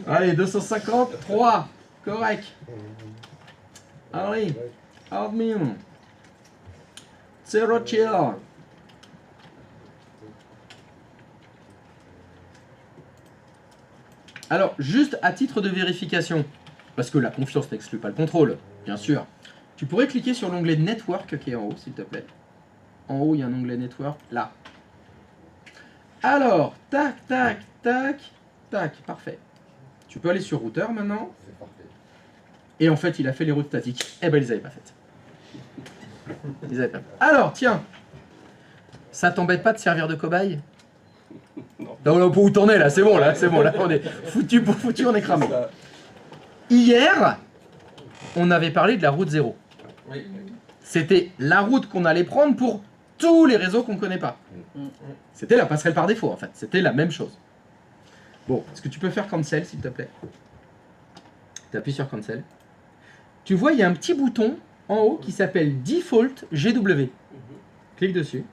Allez, 253. Correct. Allez. Admin. Zero chill. Alors, juste à titre de vérification, parce que la confiance n'exclut pas le contrôle, bien sûr, tu pourrais cliquer sur l'onglet Network qui est en haut, s'il te plaît. En haut, il y a un onglet Network, là. Alors, tac, tac, tac, tac, parfait. Tu peux aller sur routeur maintenant. Et en fait, il a fait les routes statiques. Eh ben, ils les avaient pas faites. Ils avaient pas fait. Alors, tiens, ça t'embête pas de servir de cobaye? Non, on peut où t'en es là, c'est bon, là, on est foutu, on est cramé. Hier, on avait parlé de la route 0. C'était la route qu'on allait prendre pour tous les réseaux qu'on ne connaît pas. C'était la passerelle par défaut, en fait. C'était la même chose. Bon, est-ce que tu peux faire cancel, s'il te plaît? Tu appuies sur cancel. Tu vois, il y a un petit bouton en haut qui s'appelle Default GW. Clique dessus.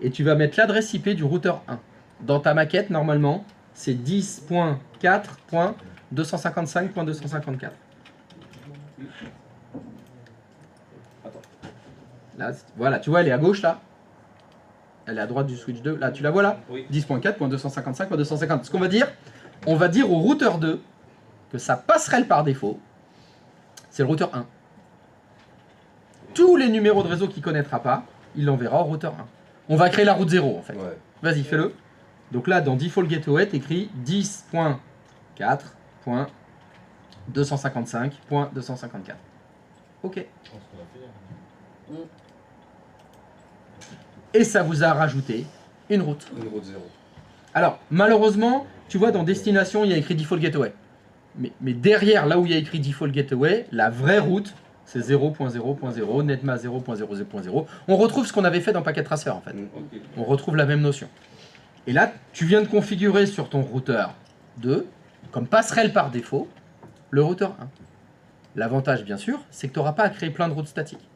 Et tu vas mettre l'adresse IP du routeur 1. Dans ta maquette, normalement, c'est 10.4.255.254. Là, voilà, tu vois, elle est à gauche là. Elle est à droite du switch 2. Là, tu la vois là? Oui. 10.4.255.250. Ce qu'on va dire, on va dire au routeur 2 que sa passerelle par défaut, c'est le routeur 1. Tous les numéros de réseau qu'il ne connaîtra pas, il l'enverra au routeur 1. On va créer la route 0 en fait. Ouais. Vas-y, fais-le. Donc là, dans Default Gateway, t'écris 10.4.255.254. Ok. Et ça vous a rajouté une route. Une route 0. Alors, malheureusement, tu vois, dans Destination, il y a écrit Default Gateway. Mais derrière, là où il y a écrit Default Gateway, la vraie route, c'est 0.0.0, netma 0.00.0. On retrouve ce qu'on avait fait dans Packet Tracer, en fait. On retrouve la même notion. Et là, tu viens de configurer sur ton routeur 2, comme passerelle par défaut, le routeur 1. L'avantage, bien sûr, c'est que tu n'auras pas à créer plein de routes statiques.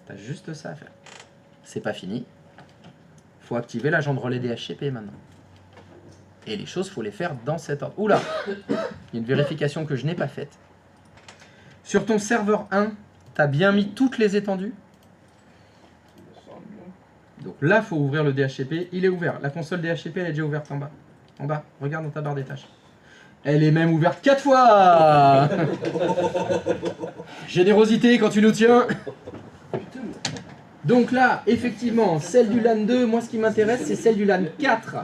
Tu as juste ça à faire. C'est pas fini. Il faut activer l'agent de relais DHCP maintenant. Et les choses, il faut les faire dans cet ordre. Oula, il y a une vérification que je n'ai pas faite. Sur ton serveur 1, tu as bien mis toutes les étendues. Donc là, il faut ouvrir le DHCP. Il est ouvert. La console DHCP, elle est déjà ouverte en bas. En bas, regarde dans ta barre des tâches. Elle est même ouverte 4 fois. Générosité quand tu nous tiens. Donc là, effectivement, celle du LAN 2, moi ce qui m'intéresse, c'est celle du LAN 4.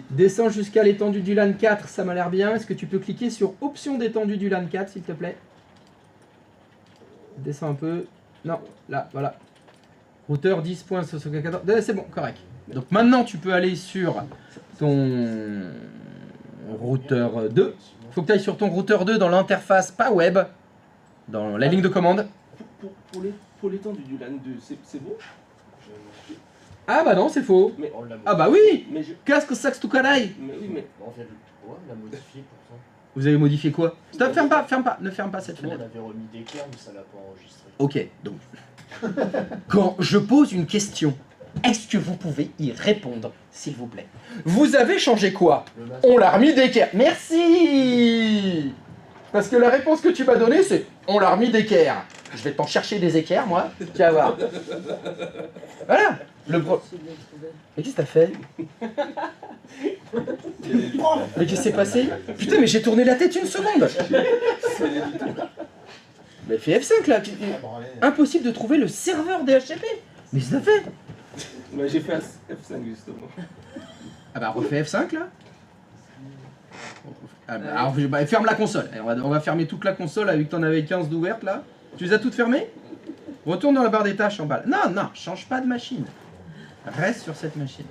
Descends jusqu'à l'étendue du LAN 4, ça m'a l'air bien. Est-ce que tu peux cliquer sur option d'étendue du LAN 4, s'il te plaît? Descends un peu. Non, là, voilà. Routeur 10.74. C'est bon, correct. Donc maintenant, tu peux aller sur ton routeur 2. Il faut que tu ailles sur ton routeur 2 dans l'interface, pas web, dans la ligne de commande. Pour l'étendue du LAN 2, c'est bon? Ah bah non, c'est faux. Mais, Ah bah oui. mais je... Qu'est-ce que c'est que ce canaille? Mais oui, mais... On vient de la modifier pourtant. Vous avez modifié quoi? Stop, ferme pas, ne ferme pas cette Nous, on fenêtre. avait remis d'équerre, mais ça l'a pas enregistré. Ok, donc. Quand je pose une question, est-ce que vous pouvez y répondre, s'il vous plaît? Vous avez changé quoi? Le masque. On l'a remis d'équerre. Merci. Parce que la réponse que tu m'as donnée, c'est on l'a remis d'équerre. Je vais t'en chercher des équerres, moi. Tu vas voir. Voilà. Le pro... Mais qu'est-ce que t'as fait? Mais qu'est-ce qui s'est passé? Putain, mais j'ai tourné la tête une seconde. Mais fais F5 là. Impossible de trouver le serveur DHCP. Mais ça fait. Mais j'ai fait F5 justement. Ah bah refais F5 là. Ah bah, alors, bah, ferme la console. Allez, on va fermer toute la console avec t'en avais 15 d'ouvertes là. Tu les as toutes fermées? Retourne dans la barre des tâches en bas. Non, non, change pas de machine. Reste sur cette machine.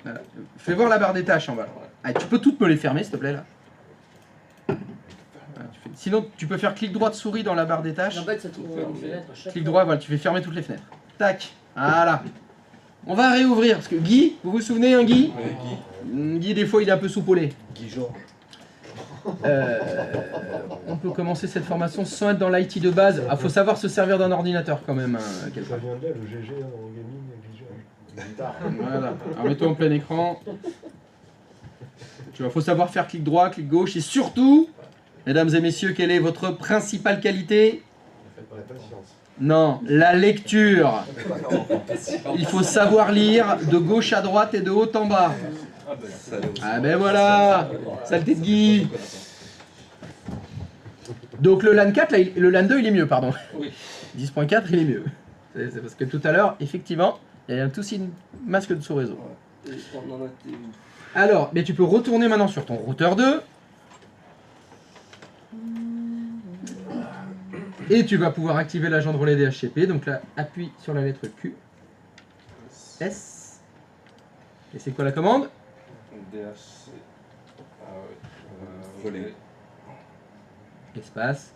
Voilà. Fais voir la barre des tâches en bas. Ah, tu peux toutes me les fermer s'il te plaît là. Voilà, sinon tu peux faire clic droit de souris dans la barre des tâches. En fait, ça trouve une fenêtre à chaque Clic fois. droit, voilà, tu fais fermer toutes les fenêtres. Tac, voilà. On va réouvrir, parce que Guy, vous vous souvenez, hein, Guy? Guy, des fois, il est un peu soupolé. Guy Georges. On peut commencer cette formation sans être dans l'IT de base. Ah, faut savoir se servir d'un ordinateur quand même. Hein, quelque Ça part. vient de là, le GG hein, en gaming, Guy Georges. Voilà. Alors mets-toi en plein écran. Tu vois, faut savoir faire clic droit, clic gauche, et surtout, mesdames et messieurs, quelle est votre principale qualité? La patience. Non, la lecture. Il faut savoir lire de gauche à droite et de haut en bas. Ah ben voilà, saleté de Guy. Donc le LAN 4, là, le LAN 2 il est mieux, pardon. Oui. 10.4 il est mieux. C'est parce que tout à l'heure, effectivement, il y a un tout signe masque de sous-réseau. Et on en a été où? Alors, mais tu peux retourner maintenant sur ton routeur 2. Et tu vas pouvoir activer l'agent de relais DHCP. Donc là, appuie sur la lettre Q. S. Et c'est quoi la commande? DHC. Ah ouais. Relais. Espace.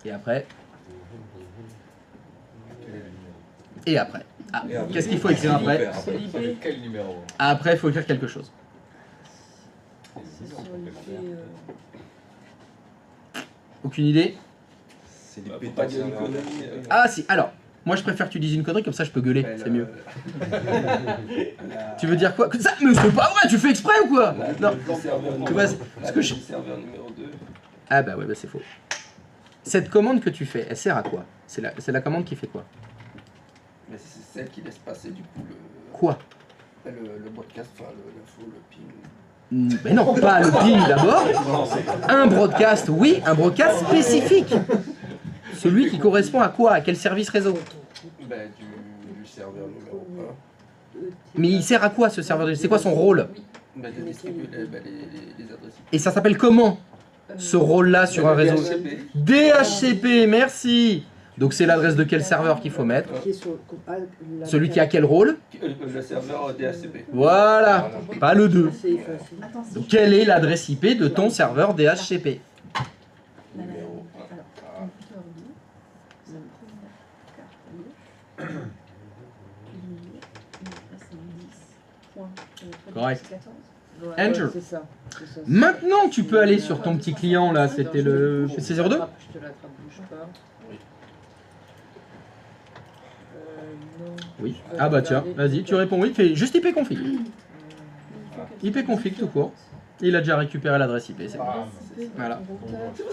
Et après. Et après. Ah, Et après. qu'est-ce qu'il faut écrire après? C'est l'IP. Quel numéro? Après, il faut écrire quelque chose. C'est sur l'IP. Aucune idée? C'est Bah, l'IP faut pas de dire une serveur. connerie. Ah si, alors. Moi je préfère que tu dises une connerie, comme ça je peux gueuler, c'est mieux. Tu veux dire quoi? Ça, mais c'est pas vrai, tu fais exprès ou quoi? Non. Tu vois, ce que je... Serveur numéro 2. Ah bah ouais, bah c'est faux. Cette commande que tu fais, elle sert à quoi? C'est la commande qui fait quoi? Mais c'est celle qui laisse passer du coup le. Quoi? Le broadcast, enfin l'info, le ping. Mais non, pas le ping d'abord. Un broadcast, oui, un broadcast spécifique. Celui qui correspond à quoi? À quel service réseau? Bah, du serveur numéro 1. Mais il sert à quoi ce serveur? C'est quoi son rôle? Bah, de distribuer les adresses IP. Et ça s'appelle comment ce rôle-là sur un réseau? DHCP. DHCP, merci. Donc c'est l'adresse de quel serveur qu'il faut mettre? Celui qui a quel rôle? Le serveur DHCP. Voilà, pas le 2. C'est facile. Attention. Donc quelle est l'adresse IP de ton serveur DHCP? Numéro 1. Alors, computer 2, la première carte gauche, lignée, là c'est 10, point, Correct. 14. Ouais, Enter. ouais, c'est ça. C'est ça. Maintenant tu peux aller sur ton petit client là, c'était le PC02. Je te l'attrape, bouge pas. Non. Oui. Je peux Ah bah tiens, regarder vas-y, tout tu ça. réponds oui, fais juste IP config. IP config tout court. Il a déjà récupéré l'adresse IP, c'est bon. Voilà.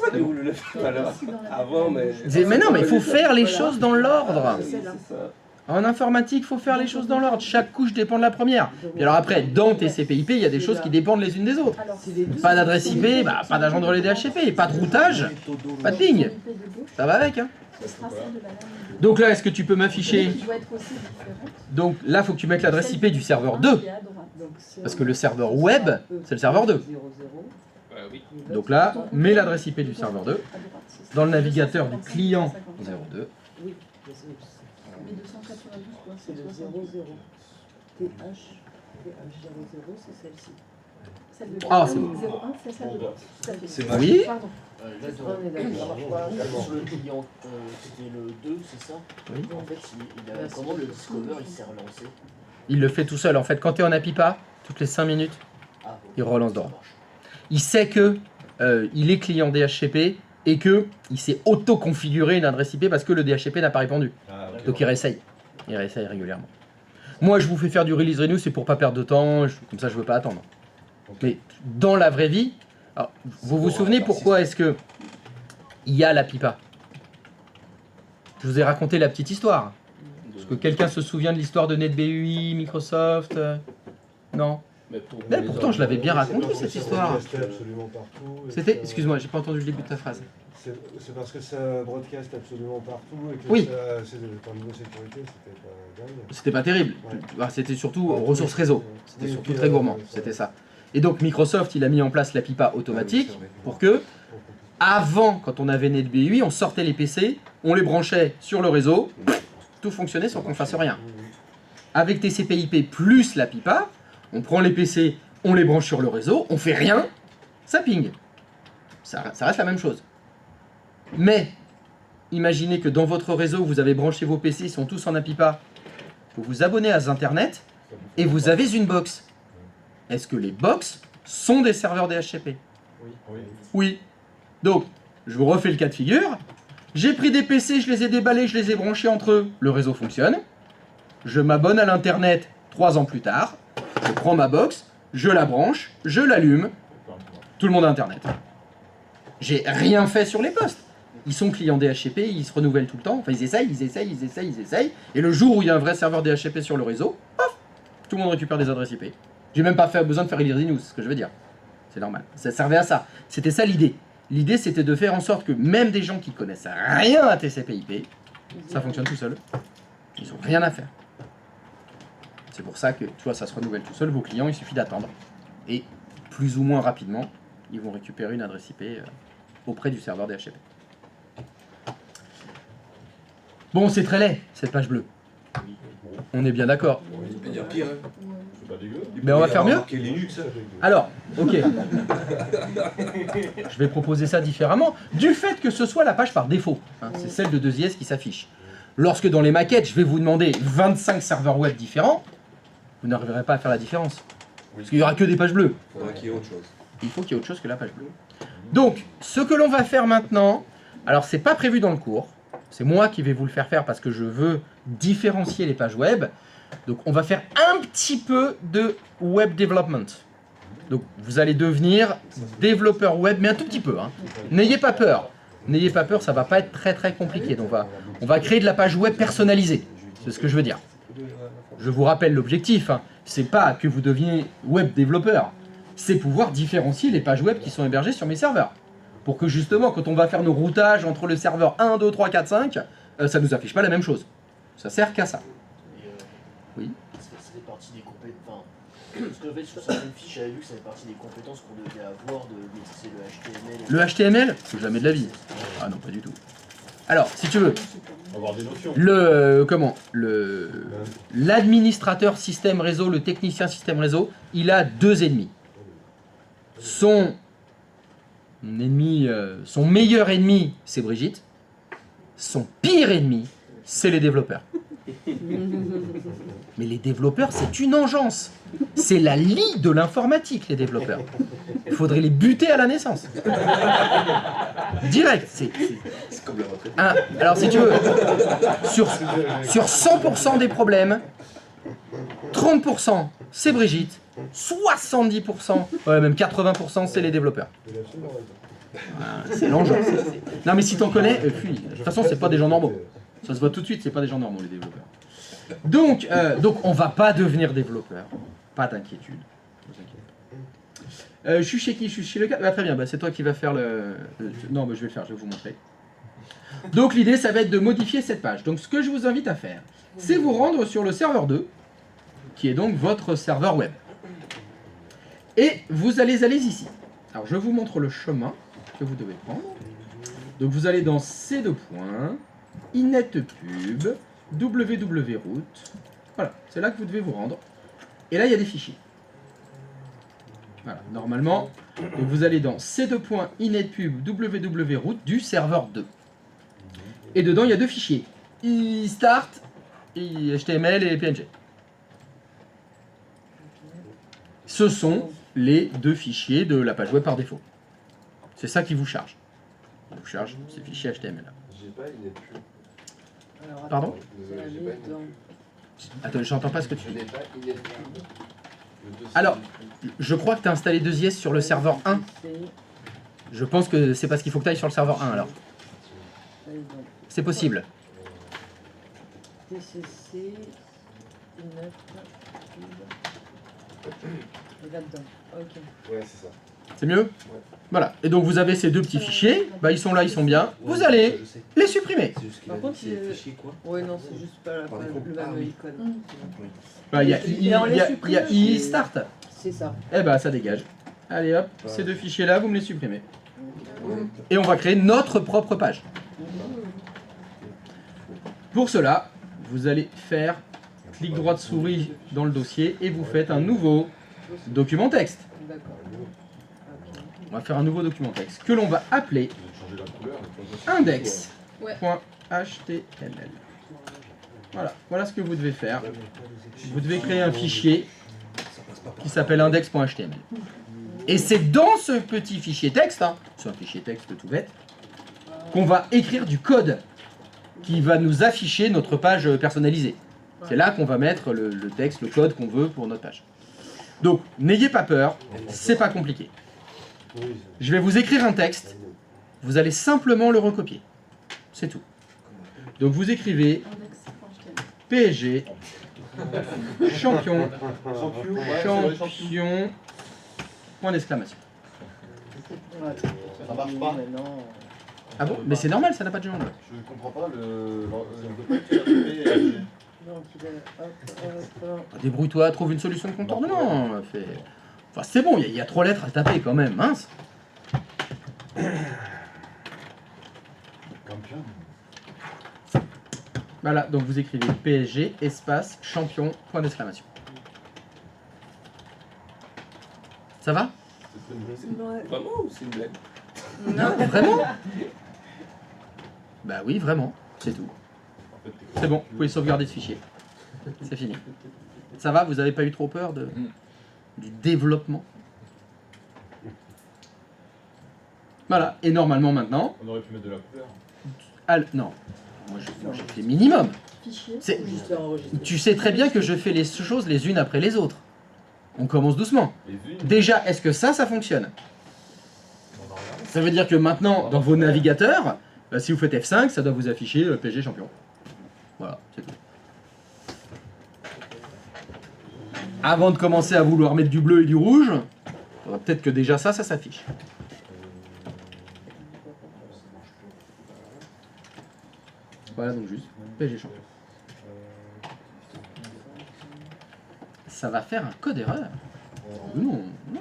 C'était où le tout à l'heure? Avant, mais. Mais non, mais il faut faire les choses dans l'ordre. C'est celle-là. C'est ça. En informatique, il faut faire les choses dans l'ordre. Chaque couche dépend de la première. Et alors après, dans TCP/IP, il y a des choses qui dépendent les unes des autres. Pas d'adresse IP, bah, pas d'agent de relais DHCP, pas de routage, pas de ping. Ça va avec, hein. Donc là, est-ce que tu peux m'afficher? Donc là, il faut que tu mettes l'adresse IP du serveur 2. Parce que le serveur web, c'est le serveur 2. Oui. Donc là, mets l'adresse IP du serveur 2 dans le navigateur du client 02. Oui, c'est le 00. TH 00, c'est celle-ci. Celle de Ah, c'est bon. 01, c'est celle de tout à fait. C'est Oui. Pardon. On est d'accord. Sur le client, c'était le 2, c'est ça? Oui. En fait, comment le Discover il s'est relancé? Il le fait tout seul. En fait, quand tu es en APIPA, toutes les 5 minutes, Ah, il relance d'ordre. Il sait que il est client DHCP et que il s'est auto-configuré une adresse IP parce que le DHCP n'a pas répondu. Donc il réessaye. Il réessaye régulièrement. Moi, je vous fais faire du release renew, c'est pour pas perdre de temps, comme ça je veux pas attendre. Mais dans la vraie vie, alors, vous vous souvenez pourquoi est-ce que il y a la PIPA? Je vous ai raconté la petite histoire. Est-ce que quelqu'un se souvient de l'histoire de NetBEI, Microsoft Non. Mais pourtant, je l'avais bien raconté cette histoire. Absolument partout. C'était, excuse-moi, j'ai pas entendu le début de ta phrase. C'est parce que ça broadcast absolument partout et que Oui. au niveau sécurité, c'était pas dingue. C'était pas terrible. Ouais. Ah, c'était surtout ressources réseau. C'était Oui, surtout puis, très gourmand. ça. C'était ça. Et donc Microsoft, il a mis en place la PIPA automatique pour que, avant, quand on avait NetBEI, on sortait les PC, on les branchait sur le réseau, tout fonctionnait sans qu'on fasse rien. Avec TCP/IP plus la PIPA, on prend les PC, on les branche sur le réseau, on fait rien, ça ping. Ça reste la même chose. Mais, imaginez que dans votre réseau, vous avez branché vos PC, ils sont tous en APIPA, vous vous abonnez à Internet et vous avez une box. Est-ce que les box sont des serveurs DHCP? Oui. Donc, je vous refais le cas de figure. J'ai pris des PC, je les ai déballés, je les ai branchés entre eux, le réseau fonctionne. Je m'abonne à l'Internet 3 ans plus tard, je prends ma box, je la branche, je l'allume, tout le monde a Internet. J'ai rien fait sur les postes. Ils sont clients DHCP, ils se renouvellent tout le temps, enfin ils essayent, et le jour où il y a un vrai serveur DHCP sur le réseau, paf, tout le monde récupère des adresses IP. J'ai même pas besoin de faire release news, c'est ce que je veux dire. C'est normal. Ça servait à ça. C'était ça l'idée. L'idée, c'était de faire en sorte que même des gens qui connaissent rien à TCP/IP, ça fonctionne tout seul. Ils n'ont rien à faire. C'est pour ça que, tu vois, ça se renouvelle tout seul. Vos clients, il suffit d'attendre. Et plus ou moins rapidement, ils vont récupérer une adresse IP auprès du serveur DHCP. Bon, c'est très laid, cette page bleue. On est bien d'accord. Il y a pire, hein. Mais on va faire mieux. Marqué Linux, hein. Alors, ok. Je vais proposer ça différemment. Du fait que ce soit la page par défaut, hein, c'est celle de 2IS qui s'affiche. Lorsque dans les maquettes, je vais vous demander 25 serveurs web différents, vous n'arriverez pas à faire la différence. Parce qu'il n'y aura que des pages bleues. Il faudra qu'il y ait autre chose. Il faut qu'il y ait autre chose que la page bleue. Donc, ce que l'on va faire maintenant, alors c'est pas prévu dans le cours, c'est moi qui vais vous le faire parce que je veux différencier les pages web. Donc on va faire un petit peu de web development. Donc vous allez devenir développeur web, mais un tout petit peu. Hein. N'ayez pas peur. N'ayez pas peur, ça va pas être très très compliqué. Donc on va créer de la page web personnalisée. C'est ce que je veux dire. Je vous rappelle l'objectif. Hein. C'est pas que vous deveniez web développeur. C'est pouvoir différencier les pages web qui sont hébergées sur mes serveurs. Pour que justement, quand on va faire nos routages entre le serveur 1, 2, 3, 4, 5, ça nous affiche pas la même chose. Ça sert qu'à ça. Oui. Ça fait partie des compétences. Enfin, parce que en fait, sur certaines fiches, j'avais vu que ça fait partie des compétences qu'on devait avoir de maîtriser le HTML. Le HTML, c'est jamais de la vie. Ah non, pas du tout. Alors, si tu veux, Avoir des notions. l'administrateur système réseau, le technicien système réseau, il a 2 ennemis. Son meilleur ennemi, c'est Brigitte. Son pire ennemi, c'est les développeurs. Mais les développeurs, c'est une engeance. C'est la lie de l'informatique, les développeurs. Il faudrait les buter à la naissance. Direct. C'est comme la retraite. alors, si tu veux, sur 100% des problèmes, 30%, c'est Brigitte. 70%, ouais, même 80%, c'est les développeurs. C'est l'engeance. Non, mais si t'en connais, puis, de toute façon, c'est pas des gens normaux. Ça se voit tout de suite, c'est pas des gens normaux, les développeurs. Donc on va pas devenir développeur. Pas d'inquiétude. Je suis chez qui? Je suis chez le 4. Très bien, c'est toi qui vas faire non, mais je vais le faire, je vais vous montrer. Donc l'idée, ça va être de modifier cette page. Donc ce que je vous invite à faire, c'est vous rendre sur le serveur 2, qui est donc votre serveur web. Et vous allez ici. Alors je vous montre le chemin que vous devez prendre. Donc vous allez dans ces deux points, inetpub, www.route. Voilà, c'est là que vous devez vous rendre. Et là, il y a des fichiers. Voilà, normalement, donc vous allez dans ces deux points, inetpub, www.route du serveur 2. Et dedans, il y a deux fichiers. iStart, HTML et PNG. Ce sont les deux fichiers de la page web par défaut. C'est ça qui vous charge. Il vous charge ces fichiers HTML là. J'ai pas inetpub. Alors, Pardon? c'est la liste dans- Attends, j'entends pas ce que tu Je dis. n'ai pas inetpub. Le dossier Alors, inetpub. je crois que tu as installé 2IS sur le serveur 1. Je pense que c'est parce qu'il faut que tu ailles sur le serveur 1 alors. C'est possible. TCC, Inet, et là-dedans. Ok. Ouais, c'est ça. C'est mieux? Voilà. Et donc vous avez ces deux petits fichiers. Bah, ils sont là, ils sont bien. Vous allez les supprimer. C'est juste qu'il Par a contre, dit c'est fichier quoi. Ouais, non, c'est juste pas Par le défaut. même Ah oui. icône. Bah, il y a Et on les supprime. iStart. C'est ça. Eh bah, ça dégage. Allez hop, ces deux fichiers-là, vous me les supprimez. Et on va créer notre propre page. Pour cela, vous allez faire clic droit de souris dans le dossier et vous faites un nouveau document texte. D'accord. On va faire un nouveau document texte que l'on va appeler index.html. Voilà ce que vous devez faire. Vous devez créer un fichier qui s'appelle index.html. Et c'est dans ce petit fichier texte, c'est un fichier texte tout bête, qu'on va écrire du code qui va nous afficher notre page personnalisée. C'est là qu'on va mettre le texte, le code qu'on veut pour notre page. Donc, n'ayez pas peur, c'est pas compliqué. Je vais vous écrire un texte, vous allez simplement le recopier. C'est tout. Donc vous écrivez PSG champion point d'exclamation. Ça marche pas. Ah bon? Mais c'est normal, ça n'a pas de genre. Je comprends pas le. Donc, il est hop. Débrouille-toi, trouve une solution de contournement. Enfin, c'est bon, il y a 3 lettres à taper quand même, mince. Voilà, donc vous écrivez PSG espace champion point d'exclamation. Ça va? Vraiment ou c'est une blague? Non, vraiment? Bah oui, vraiment, c'est tout. C'est bon, vous pouvez sauvegarder ce fichier. C'est fini. Ça va, vous n'avez pas eu trop peur du développement? Voilà, et normalement maintenant... On aurait pu mettre de la couleur. Non, moi je fais minimum. Fichier. C'est- Juste enregistrer. Tu sais très bien que je fais les choses les unes après les autres. On commence doucement. Déjà, est-ce que ça fonctionne? Ça veut dire que maintenant, dans vos navigateurs, bah, si vous faites F5, ça doit vous afficher PSG champion. Voilà, c'est tout. Avant de commencer à vouloir mettre du bleu et du rouge, faudra peut-être que déjà ça s'affiche. Voilà, donc juste PSG champion. Ça va faire un code erreur. Non, non.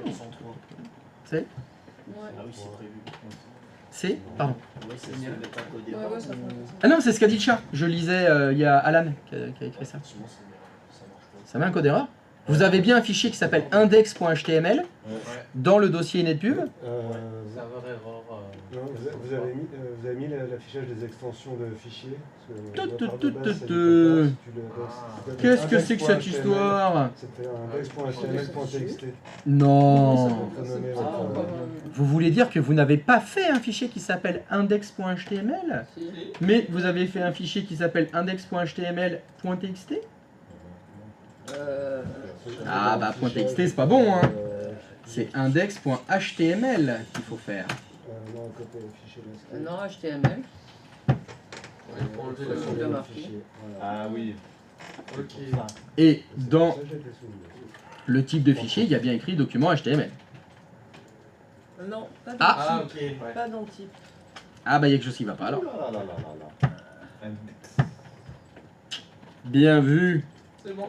C'est Ah oui, c'est prévu. C'est Pardon. Ouais, c'est si on met pas code Ouais, erreur, ouais, ça fait. Ah non, c'est ce qu'a dit le chat. Je lisais, il y a Alan qui a écrit ça. sinon ça marche pas. Ça met un code erreur. Vous avez bien un fichier qui s'appelle index.html dans le dossier inetpub. Serveur error. Non, vous avez mis l'affichage des extensions de fichiers. Parce que Tout, la barre tout, de base, tout, ça dit tout. pas, si tu le- Qu'est-ce que c'est que cette index.html, histoire? C'était index.html.txt. Non. Ça peut nommer votre- Vous voulez dire que vous n'avez pas fait un fichier qui s'appelle index.html, mais vous avez fait un fichier qui s'appelle index.html.txt? Ah bah .txt c'est pas bon hein. C'est index.html qu'il faut faire. Non, à côté, le fichier de Non, HTML. la bien marqué. Voilà. Ah oui. Ok. Et dans le type de fichier, il y a bien écrit document HTML. Non, pas dans Ah, type. ok. Ouais. Pas dans type. Ah bah il y a quelque chose qui va pas alors. Oh là là là là là. Bien vu. C'est bon.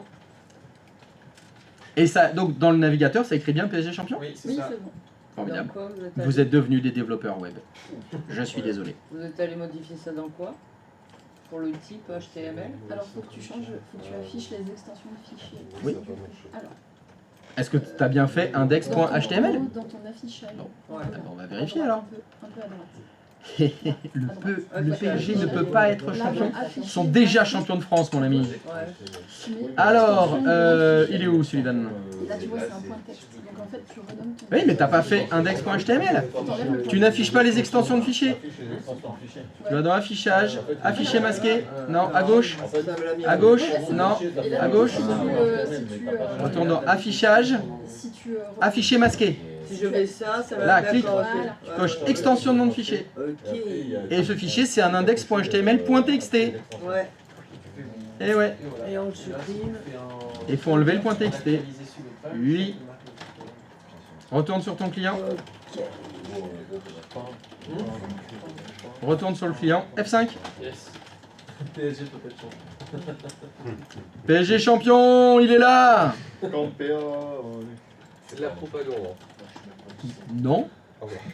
Et ça, donc dans le navigateur, ça écrit bien PSG champion? Oui, c'est Oui, ça. c'est bon. Formidable. Dans quoi Vous êtes devenus des développeurs web. Je suis désolé. Vous êtes allé modifier ça dans quoi? Pour le type HTML? Alors, faut que tu changes, faut que tu affiches les extensions de fichiers. Oui. Alors, Est-ce que tu as bien fait index.html? dans ton affichage. Non. Ouais. Ah bah, on va vérifier alors. Un peu à droite. Le PSG ne peut pas être champion. Ils Ils sont déjà champions de France, mon ami. Ouais. Alors, il est où Sullivan? Là, tu vois, c'est un point de texte. Donc en fait, tu redonnes ton. Oui, mais t'as pas fait index.html. Tu n'affiches pas les extensions de fichiers. Tu vas dans affichage, afficher masqué. Non, à gauche. À gauche. Non, à gauche. Retourne dans affichage, Si tu afficher masqué. Si je fais ça, ça va. Là, d'accord, clique. ok. Tu coches extension de nom de fichier. Ok. Et ce fichier, c'est un index.html.txt. Ouais. Et ouais. Et on le supprime. Il faut enlever le point .txt. Oui. Retourne sur ton client. Retourne sur le client. F5. Yes. PSG peut être champion. PSG champion, il est là. C'est de la propagande. Non.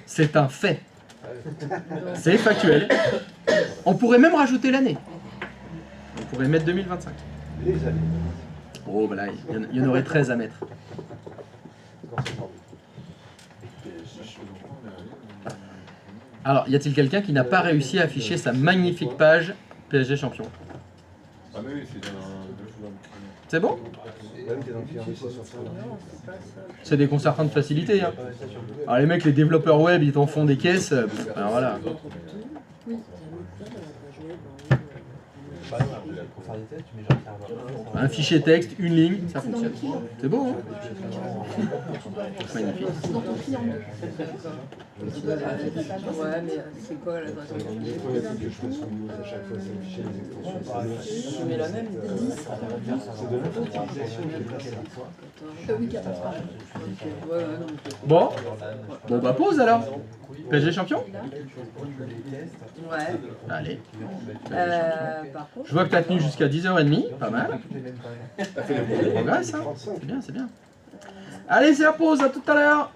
C'est un fait. C'est factuel. On pourrait même rajouter l'année. On pourrait mettre 2025. Les années. Oh, bah là, il y en aurait 13 à mettre. Alors, y a-t-il quelqu'un qui n'a pas réussi à afficher sa magnifique page PSG champion? Ah mais oui, c'est C'est bon? Même t'es dans le fichier, c'est sur ça. Non, c'est pas ça. C'est déconcertant de facilité. Hein. Alors les mecs, les développeurs web, ils t'en font des caisses. Alors voilà. Un fichier texte, une ligne, ça fonctionne. C'est beau, hein? Magnifique. C'est dans ton client 2. Tu dois vérifier ta page. Ouais, mais c'est quoi la Il faut que je fasse une mise à chaque fois, c'est afficher les extensions. Je mets la même. C'est de l'automatisation que j'ai placé là. Oui, 14 pages. Ouais, ouais, non, mais c'est- Bon, bon bah pause alors. PSG champion? Ouais. Allez. Par contre. Je vois que tu as tenu jusqu'à 10h30, pas mal. Tu progresses, hein? C'est bien, c'est bien. Allez, c'est la pause, à tout à l'heure.